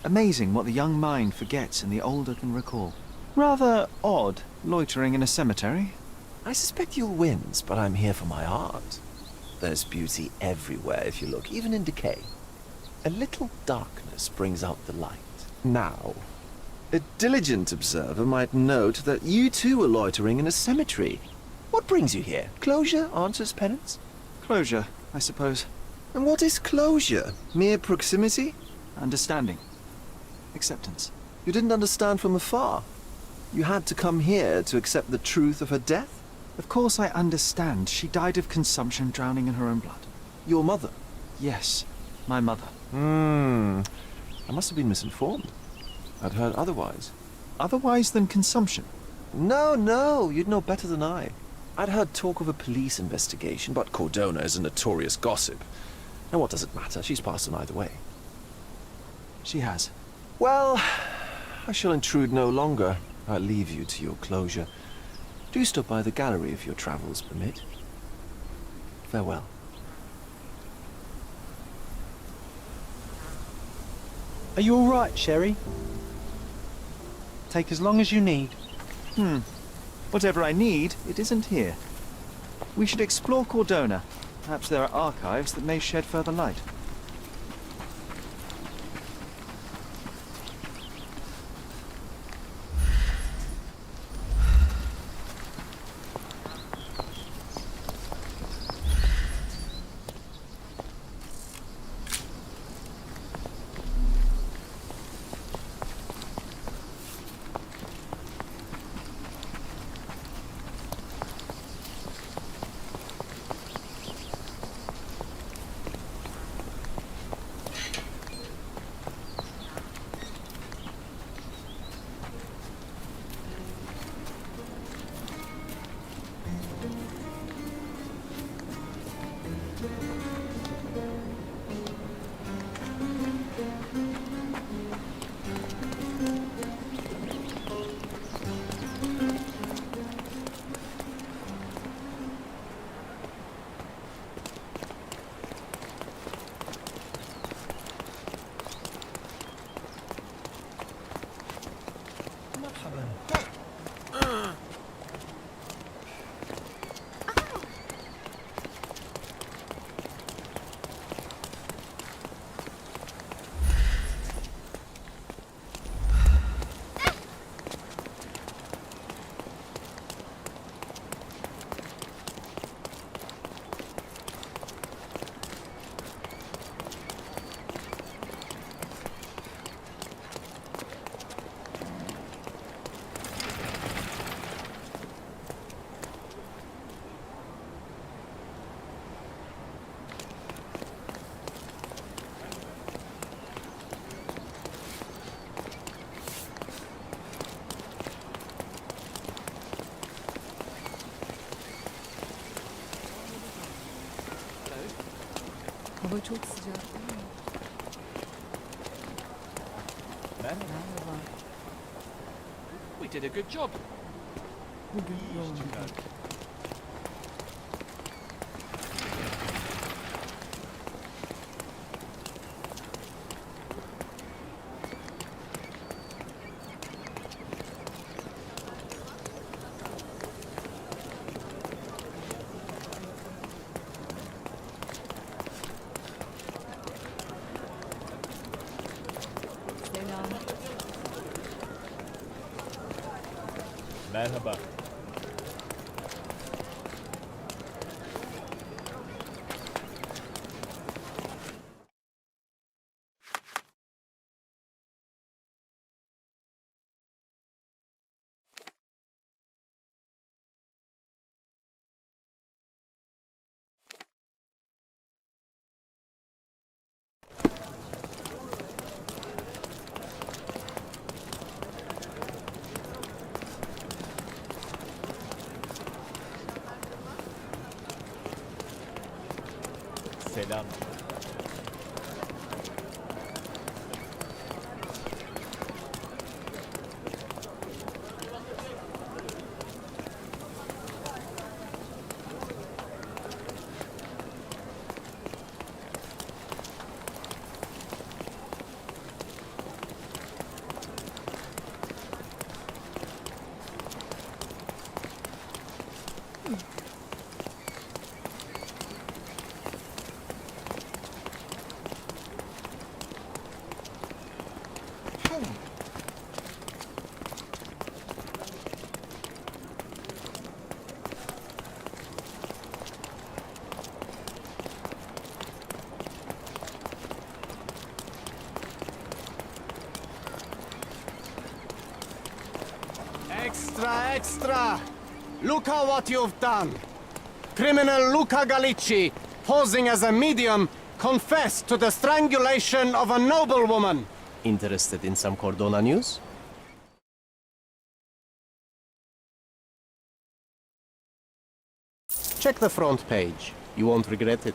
Amazing what the young mind forgets and the older can recall. Rather odd, loitering in a cemetery. I suspect you'll win, but I'm here for my art. There's beauty everywhere if you look, even in decay. A little darkness brings out the light. Now, a diligent observer might note that you too are loitering in a cemetery. What brings you here? Closure answers penance? Closure, I suppose. And what is closure? Mere proximity? Understanding. Acceptance. You didn't understand from afar. You had to come here to accept the truth of her death? Of course I understand. She died of consumption, drowning in her own blood. Your mother? Yes, my mother. I must have been misinformed. I'd heard otherwise. Otherwise than consumption? No, you'd know better than I. I'd heard talk of a police investigation, but Cordona is a notorious gossip. And what does it matter? She's passed on either way. She has. Well, I shall intrude no longer. I'll leave you to your closure. Do stop by the gallery if your travels permit. Farewell. Are you all right, Sherry? Take as long as you need. Whatever I need, it isn't here. We should explore Cordona. Perhaps there are archives that may shed further light. Hava çok sıcak değil mi? Merhaba. We did a good job. Bugün yoğun bir gün. Merhaba. Selam. Extra! Look at what you've done! Criminal Luca Gallicci, posing as a medium, confess to the strangulation of a noblewoman. Interested in some Cordona news? Check the front page. You won't regret it.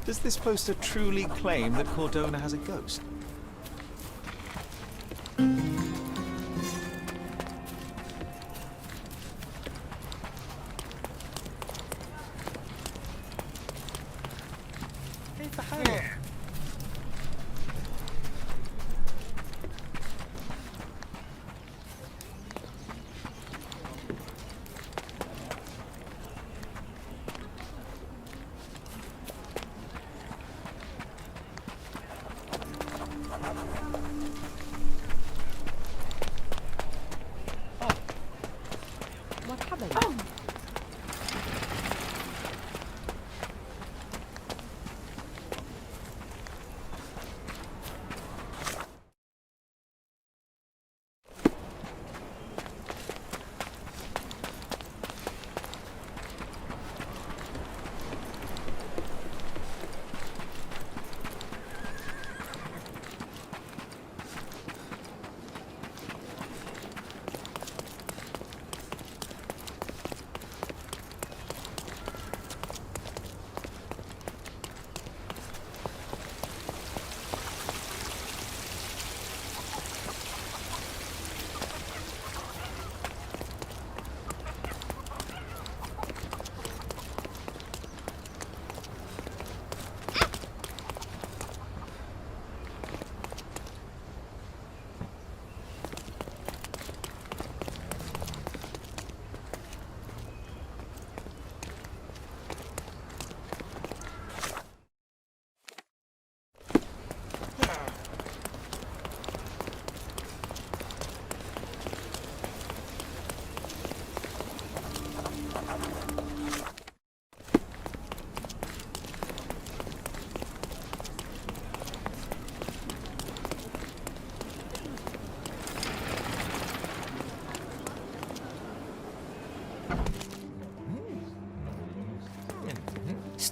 Does this poster truly claim that Cordona has a ghost?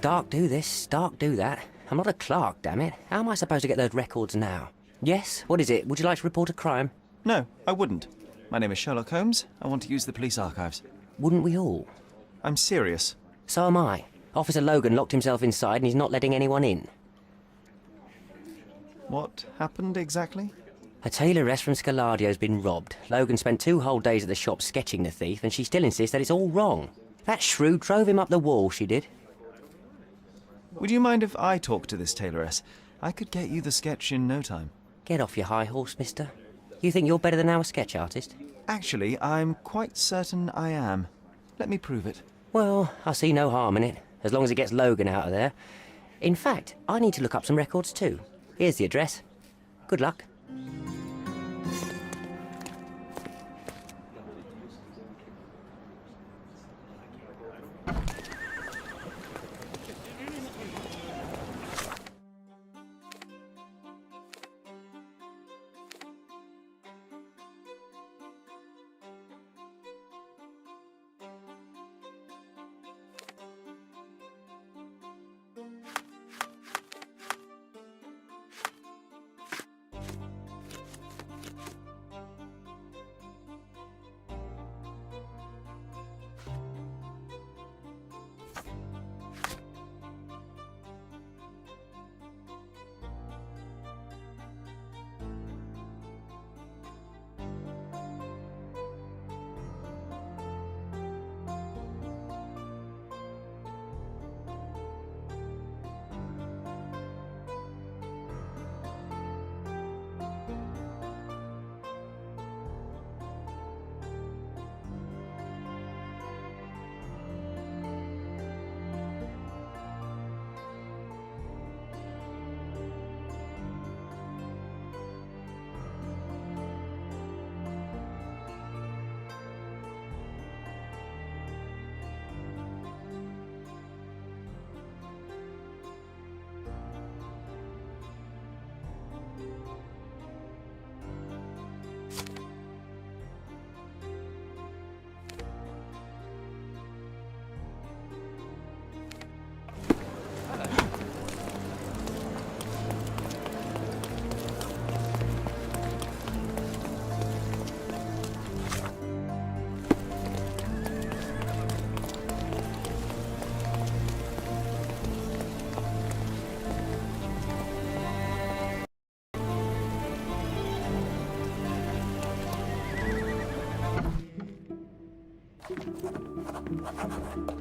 Stark do this, Stark do that. I'm not a clerk, damn it. How am I supposed to get those records now? Yes? What is it? Would you like to report a crime? No, I wouldn't. My name is Sherlock Holmes. I want to use the police archives. Wouldn't we all? I'm serious. So am I. Officer Logan locked himself inside and he's not letting anyone in. What happened exactly? A tailoress from Scaladio's been robbed. Logan spent 2 whole days at the shop sketching the thief, and she still insists that it's all wrong. That shrew drove him up the wall, she did. Would you mind if I talk to this tailoress? I could get you the sketch in no time. Get off your high horse, mister. You think you're better than our sketch artist? Actually, I'm quite certain I am. Let me prove it. Well, I see no harm in it, as long as it gets Logan out of there. In fact, I need to look up some records too. Here's the address. Good luck.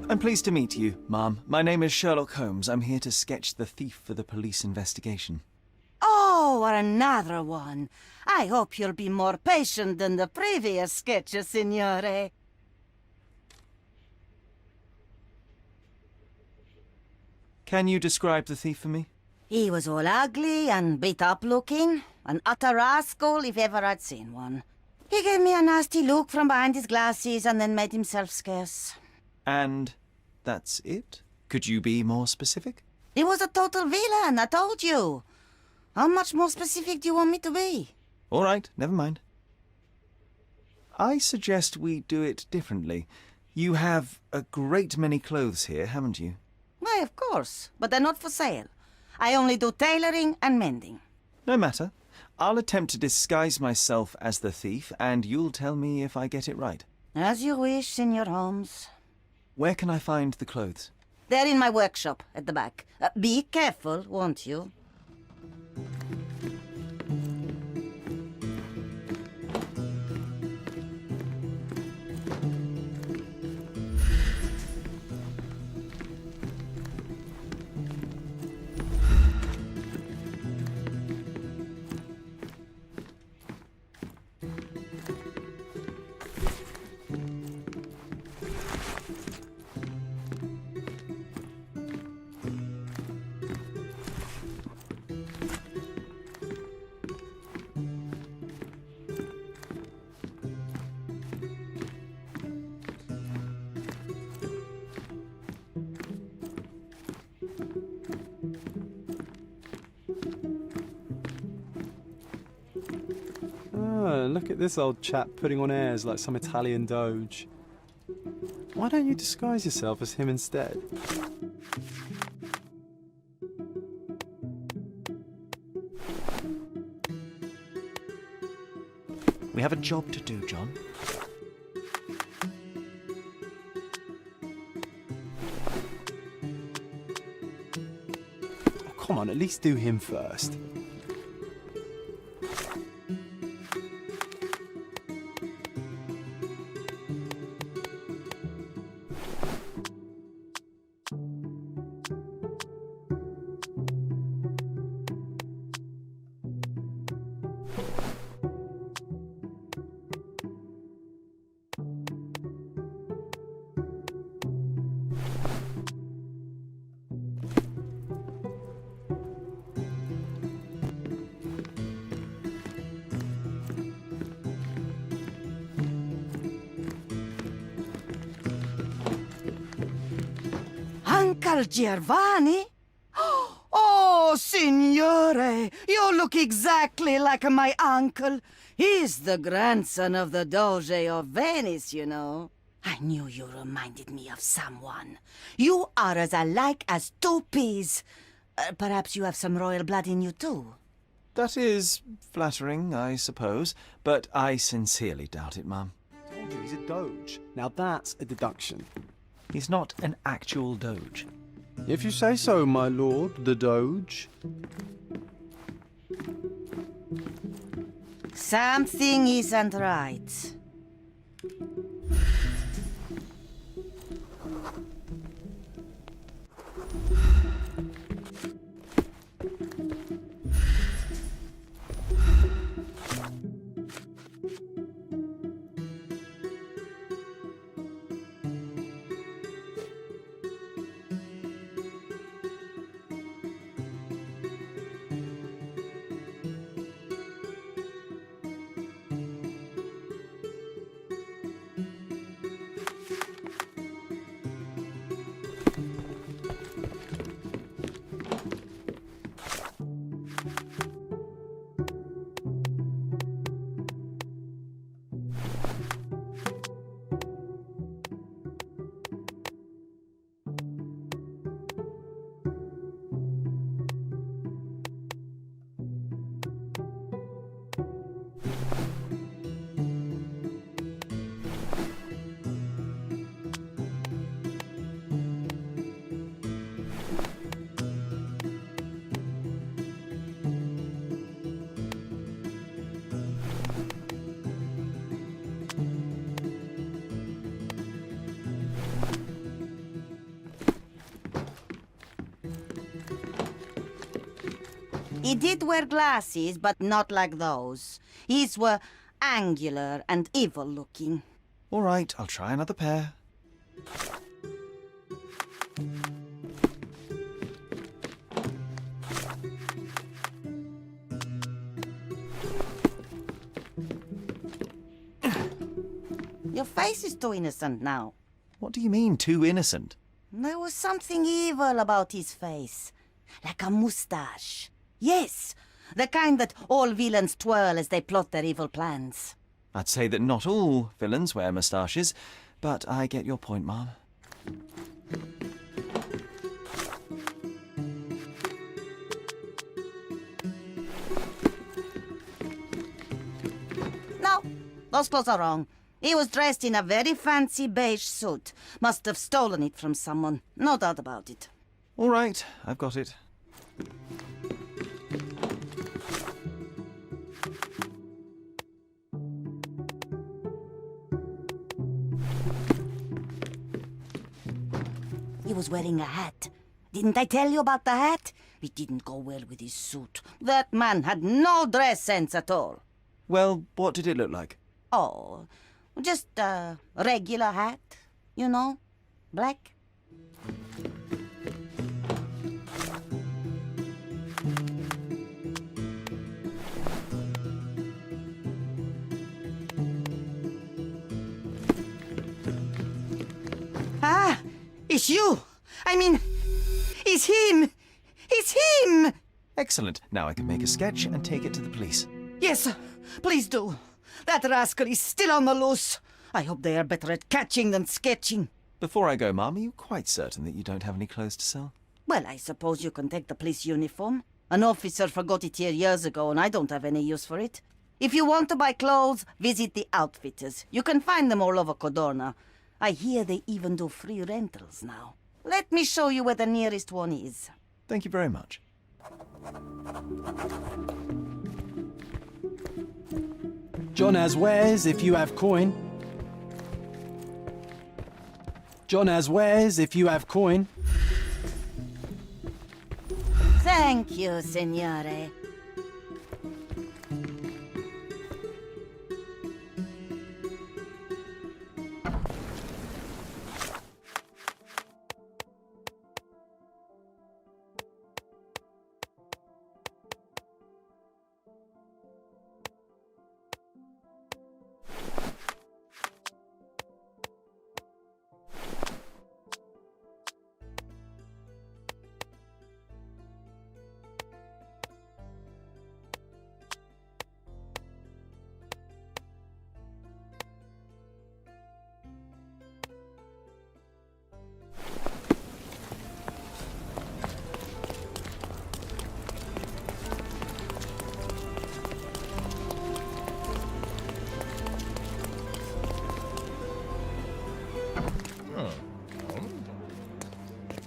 I'm pleased to meet you, ma'am. My name is Sherlock Holmes. I'm here to sketch the thief for the police investigation. Oh, another one. I hope you'll be more patient than the previous sketches, signore. Can you describe the thief for me? He was all ugly and beat-up looking. An utter rascal if ever I'd seen one. He gave me a nasty look from behind his glasses and then made himself scarce. And that's it? Could you be more specific? He was a total villain, I told you. How much more specific do you want me to be? All right, never mind. I suggest we do it differently. You have a great many clothes here, haven't you? Why, of course, but they're not for sale. I only do tailoring and mending. No matter. I'll attempt to disguise myself as the thief, and you'll tell me if I get it right. As you wish, Senor Holmes. Where can I find the clothes? They're in my workshop at the back. Be careful, won't you? Look at this old chap putting on airs like some Italian doge. Why don't you disguise yourself as him instead? We have a job to do, John. Oh, come on, at least do him first. Uncle Giovanni? Oh, signore, you look exactly like my uncle. He's the grandson of the Doge of Venice, you know. I knew you reminded me of someone. You are as alike as two peas. Perhaps you have some royal blood in you, too. That is flattering, I suppose, but I sincerely doubt it, Mum. I told you he's a doge. Now that's a deduction. He's not an actual doge. If you say so, my lord, the doge. Something isn't right. He did wear glasses, but not like those. His were angular and evil-looking. All right, I'll try another pair. Your face is too innocent now. What do you mean, too innocent? There was something evil about his face. Like a moustache. Yes, the kind that all villains twirl as they plot their evil plans. I'd say that not all villains wear moustaches, but I get your point, Mom. No, those clothes are wrong. He was dressed in a very fancy beige suit. Must have stolen it from someone. No doubt about it. All right, I've got it. He was wearing a hat. Didn't I tell you about the hat? It didn't go well with his suit. That man had no dress sense at all. Well, what did it look like? Oh, just a regular hat, you know, black. Ah, it's you. I mean, it's him. It's him. Excellent. Now I can make a sketch and take it to the police. Yes, sir. Please do. That rascal is still on the loose. I hope they are better at catching than sketching. Before I go, Mum, are you quite certain that you don't have any clothes to sell? Well, I suppose you can take the police uniform. An officer forgot it here years ago, and I don't have any use for it. If you want to buy clothes, visit the outfitters. You can find them all over Cordona. I hear they even do free rentals now. Let me show you where the nearest one is. Thank you very much. John has wares if you have coin. John has wares if you have coin. Thank you, signore.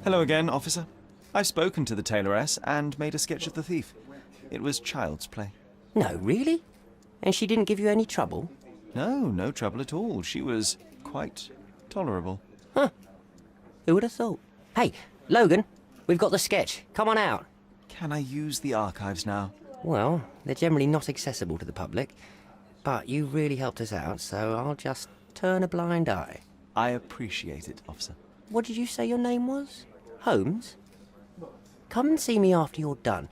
Hello again, officer. I've spoken to the tailoress and made a sketch of the thief. It was child's play. No, really? And she didn't give you any trouble? No, no trouble at all. She was quite tolerable. Huh. Who would have thought? Hey, Logan, we've got the sketch. Come on out. Can I use the archives now? Well, they're generally not accessible to the public. But you really helped us out, so I'll just turn a blind eye. I appreciate it, officer. What did you say your name was? Holmes? Come and see me after you're done.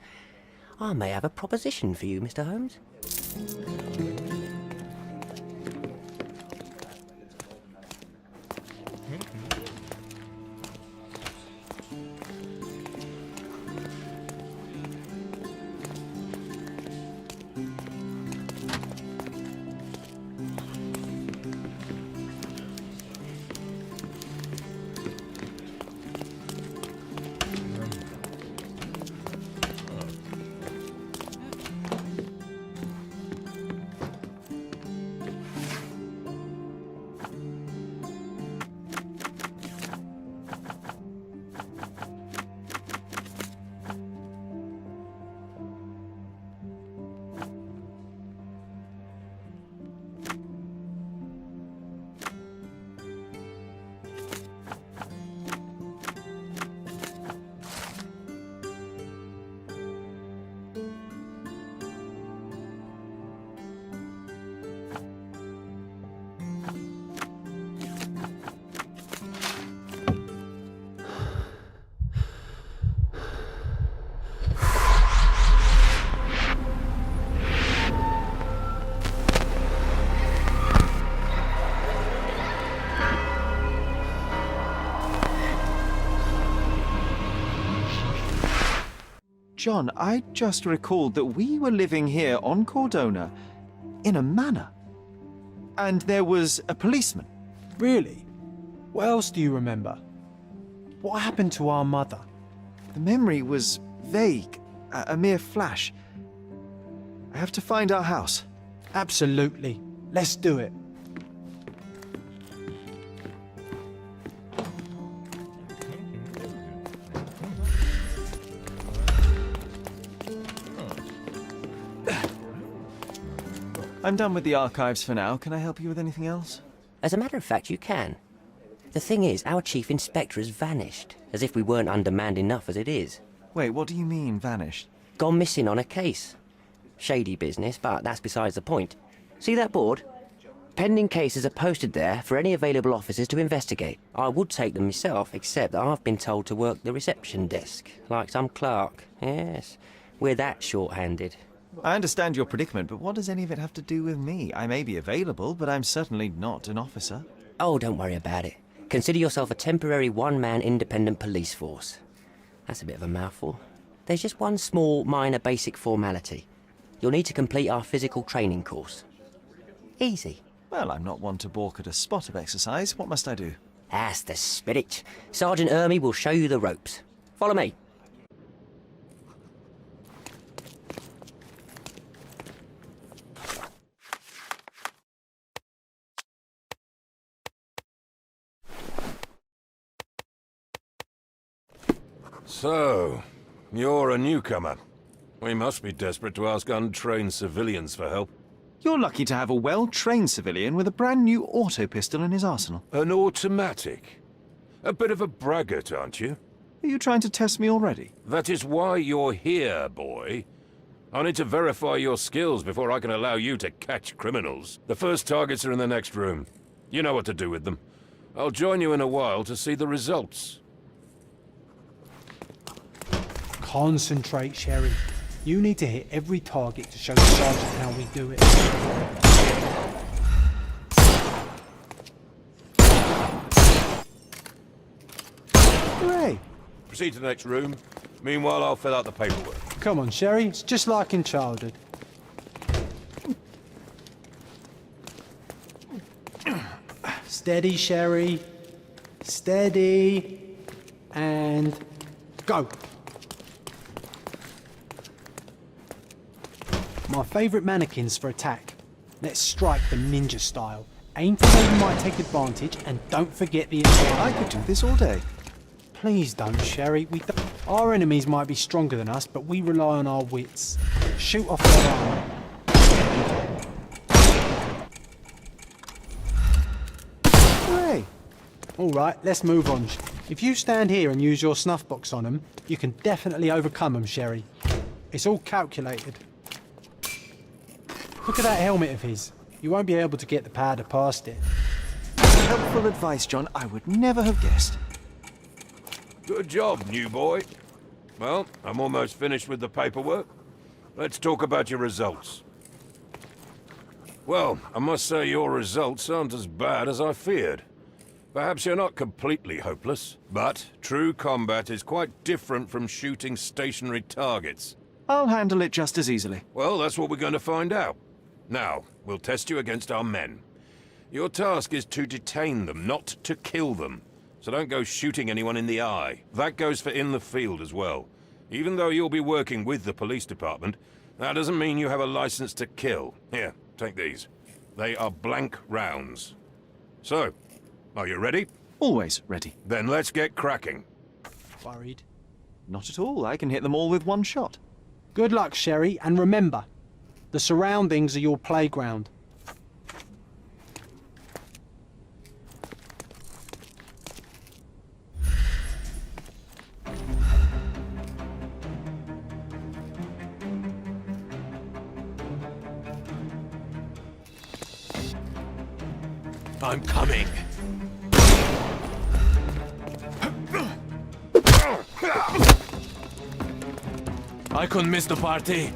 I may have a proposition for you, Mr. Holmes. John, I just recalled that we were living here on Cordona in a manor. And there was a policeman. Really? What else do you remember? What happened to our mother? The memory was vague, a mere flash. I have to find our house. Absolutely. Let's do it. I'm done with the archives for now. Can I help you with anything else? As a matter of fact, you can. The thing is, our chief inspector has vanished, as if we weren't undermanned enough as it is. Wait, what do you mean, vanished? Gone missing on a case. Shady business, but that's besides the point. See that board? Pending cases are posted there for any available officers to investigate. I would take them myself, except that I've been told to work the reception desk, like some clerk. Yes, we're that short-handed. I understand your predicament, but what does any of it have to do with me? I may be available, but I'm certainly not an officer. Oh, don't worry about it. Consider yourself a temporary one-man independent police force. That's a bit of a mouthful. There's just one small, minor, basic formality. You'll need to complete our physical training course. Easy. Well, I'm not one to balk at a spot of exercise. What must I do? That's the spirit. Sergeant Ermy will show you the ropes. Follow me. So, you're a newcomer. We must be desperate to ask untrained civilians for help. You're lucky to have a well-trained civilian with a brand new auto pistol in his arsenal. An automatic? A bit of a braggart, aren't you? Are you trying to test me already? That is why you're here, boy. I need to verify your skills before I can allow you to catch criminals. The first targets are in the next room. You know what to do with them. I'll join you in a while to see the results. Concentrate, Sherry. You need to hit every target to show the sergeant how we do it. Hooray! Proceed to the next room. Meanwhile, I'll fill out the paperwork. Come on, Sherry. It's just like in childhood. Steady, Sherry. Steady. And go. My favourite mannequins for attack. Let's strike them ninja style. Aim for where you might take advantage, and don't forget the attack. I could do this all day. Please don't, Sherry. Our enemies might be stronger than us, but we rely on our wits. Shoot off their armor. Hooray! All right, let's move on. If you stand here and use your snuff box on them, you can definitely overcome them, Sherry. It's all calculated. Look at that helmet of his. You won't be able to get the powder past it. Helpful advice, John. I would never have guessed. Good job, new boy. Well, I'm almost finished with the paperwork. Let's talk about your results. Well, I must say your results aren't as bad as I feared. Perhaps you're not completely hopeless, but true combat is quite different from shooting stationary targets. I'll handle it just as easily. Well, that's what we're going to find out. Now, we'll test you against our men. Your task is to detain them, not to kill them. So don't go shooting anyone in the eye. That goes for in the field as well. Even though you'll be working with the police department, that doesn't mean you have a license to kill. Here, take these. They are blank rounds. So, are you ready? Always ready. Then let's get cracking. Worried? Not at all. I can hit them all with one shot. Good luck, Sherry, and remember, the surroundings are your playground. I'm coming. I couldn't miss the party.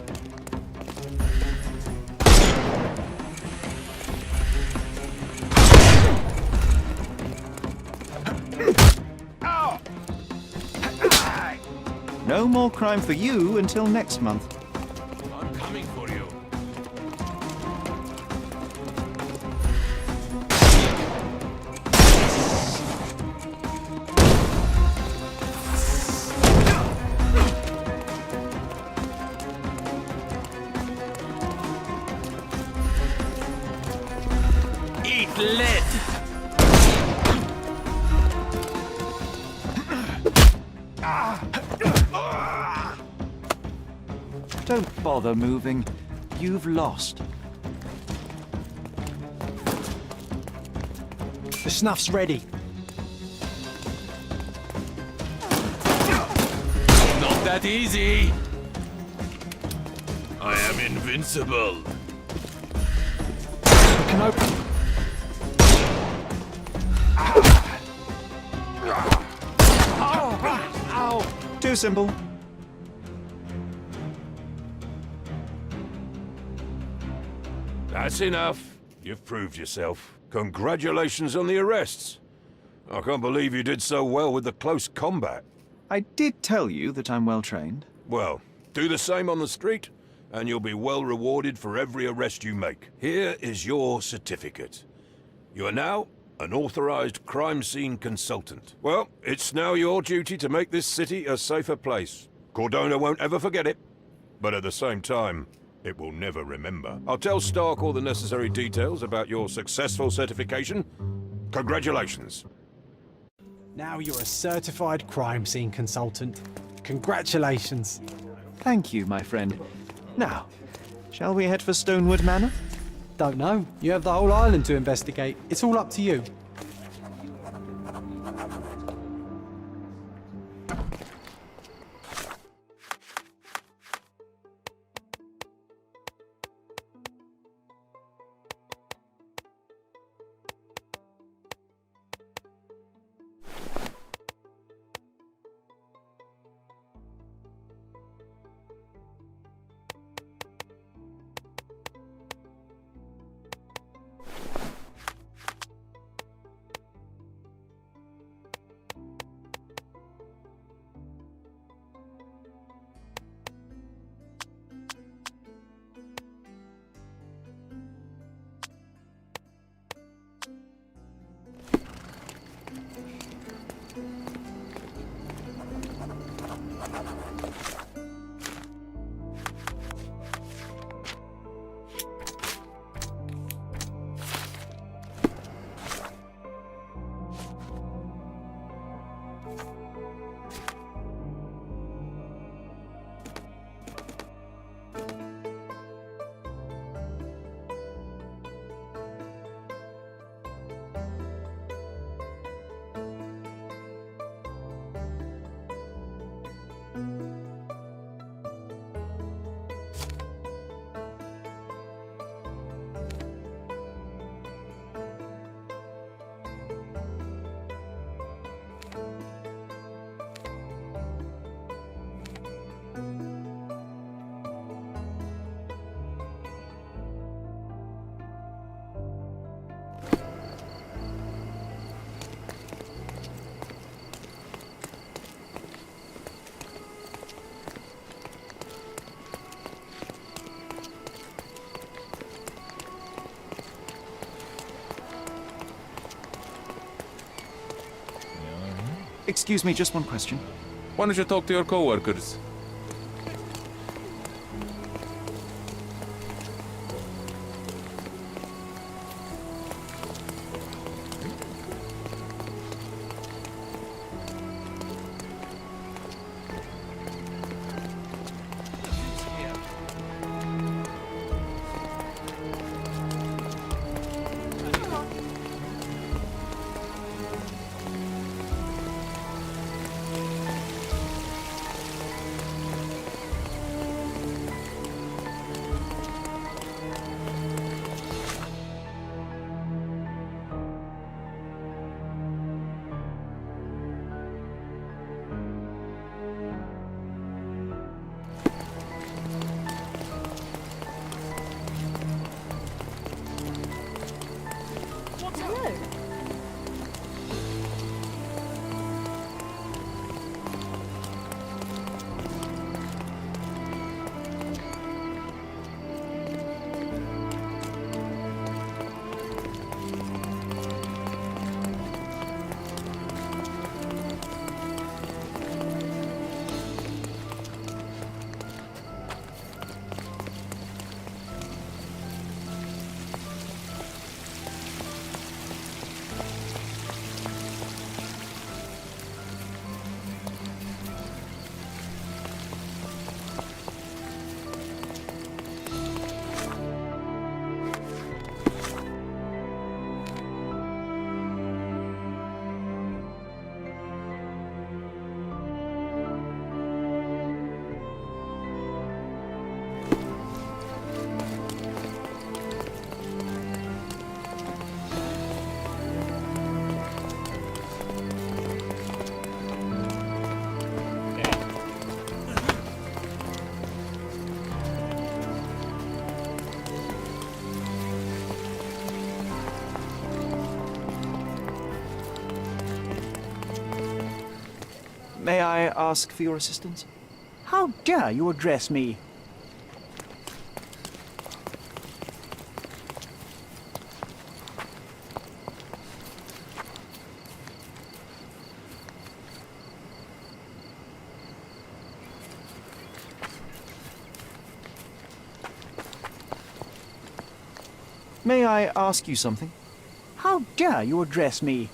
No more crime for you until next month. I'm coming for you. Eat lead! Don't bother moving. You've lost. The snuff's ready. Not that easy! I am invincible. You can open. Ow! Too simple. That's enough. You've proved yourself. Congratulations on the arrests. I can't believe you did so well with the close combat. I did tell you that I'm well trained. Well, do the same on the street, and you'll be well rewarded for every arrest you make. Here is your certificate. You are now an authorized crime scene consultant. Well, it's now your duty to make this city a safer place. Cordona won't ever forget it, but at the same time, it will never remember. I'll tell Stark all the necessary details about your successful certification. Congratulations. Now you're a certified crime scene consultant. Congratulations. Thank you, my friend. Now, shall we head for Stonewood Manor? Don't know. You have the whole island to investigate. It's all up to you. Excuse me, just one question. Why don't you talk to your co-workers? May I ask for your assistance? How dare you address me? May I ask you something? How dare you address me?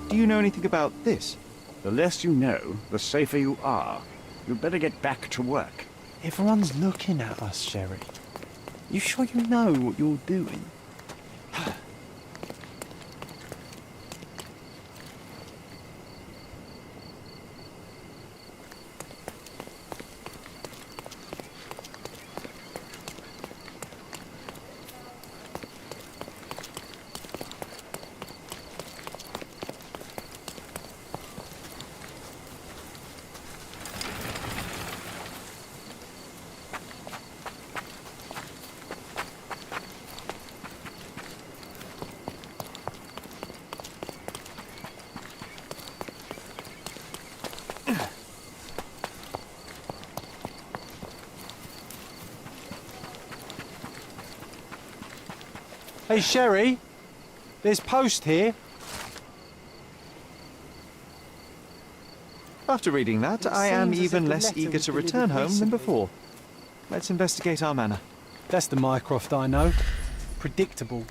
Do you know anything about this? The less you know, the safer you are. You'd better get back to work. Everyone's looking at us, Sherry. You sure you know what you're doing? Hey, Sherry, there's post here. After reading that, I am even less eager to return home than before. Let's investigate our manor. That's the Mycroft I know. Predictable.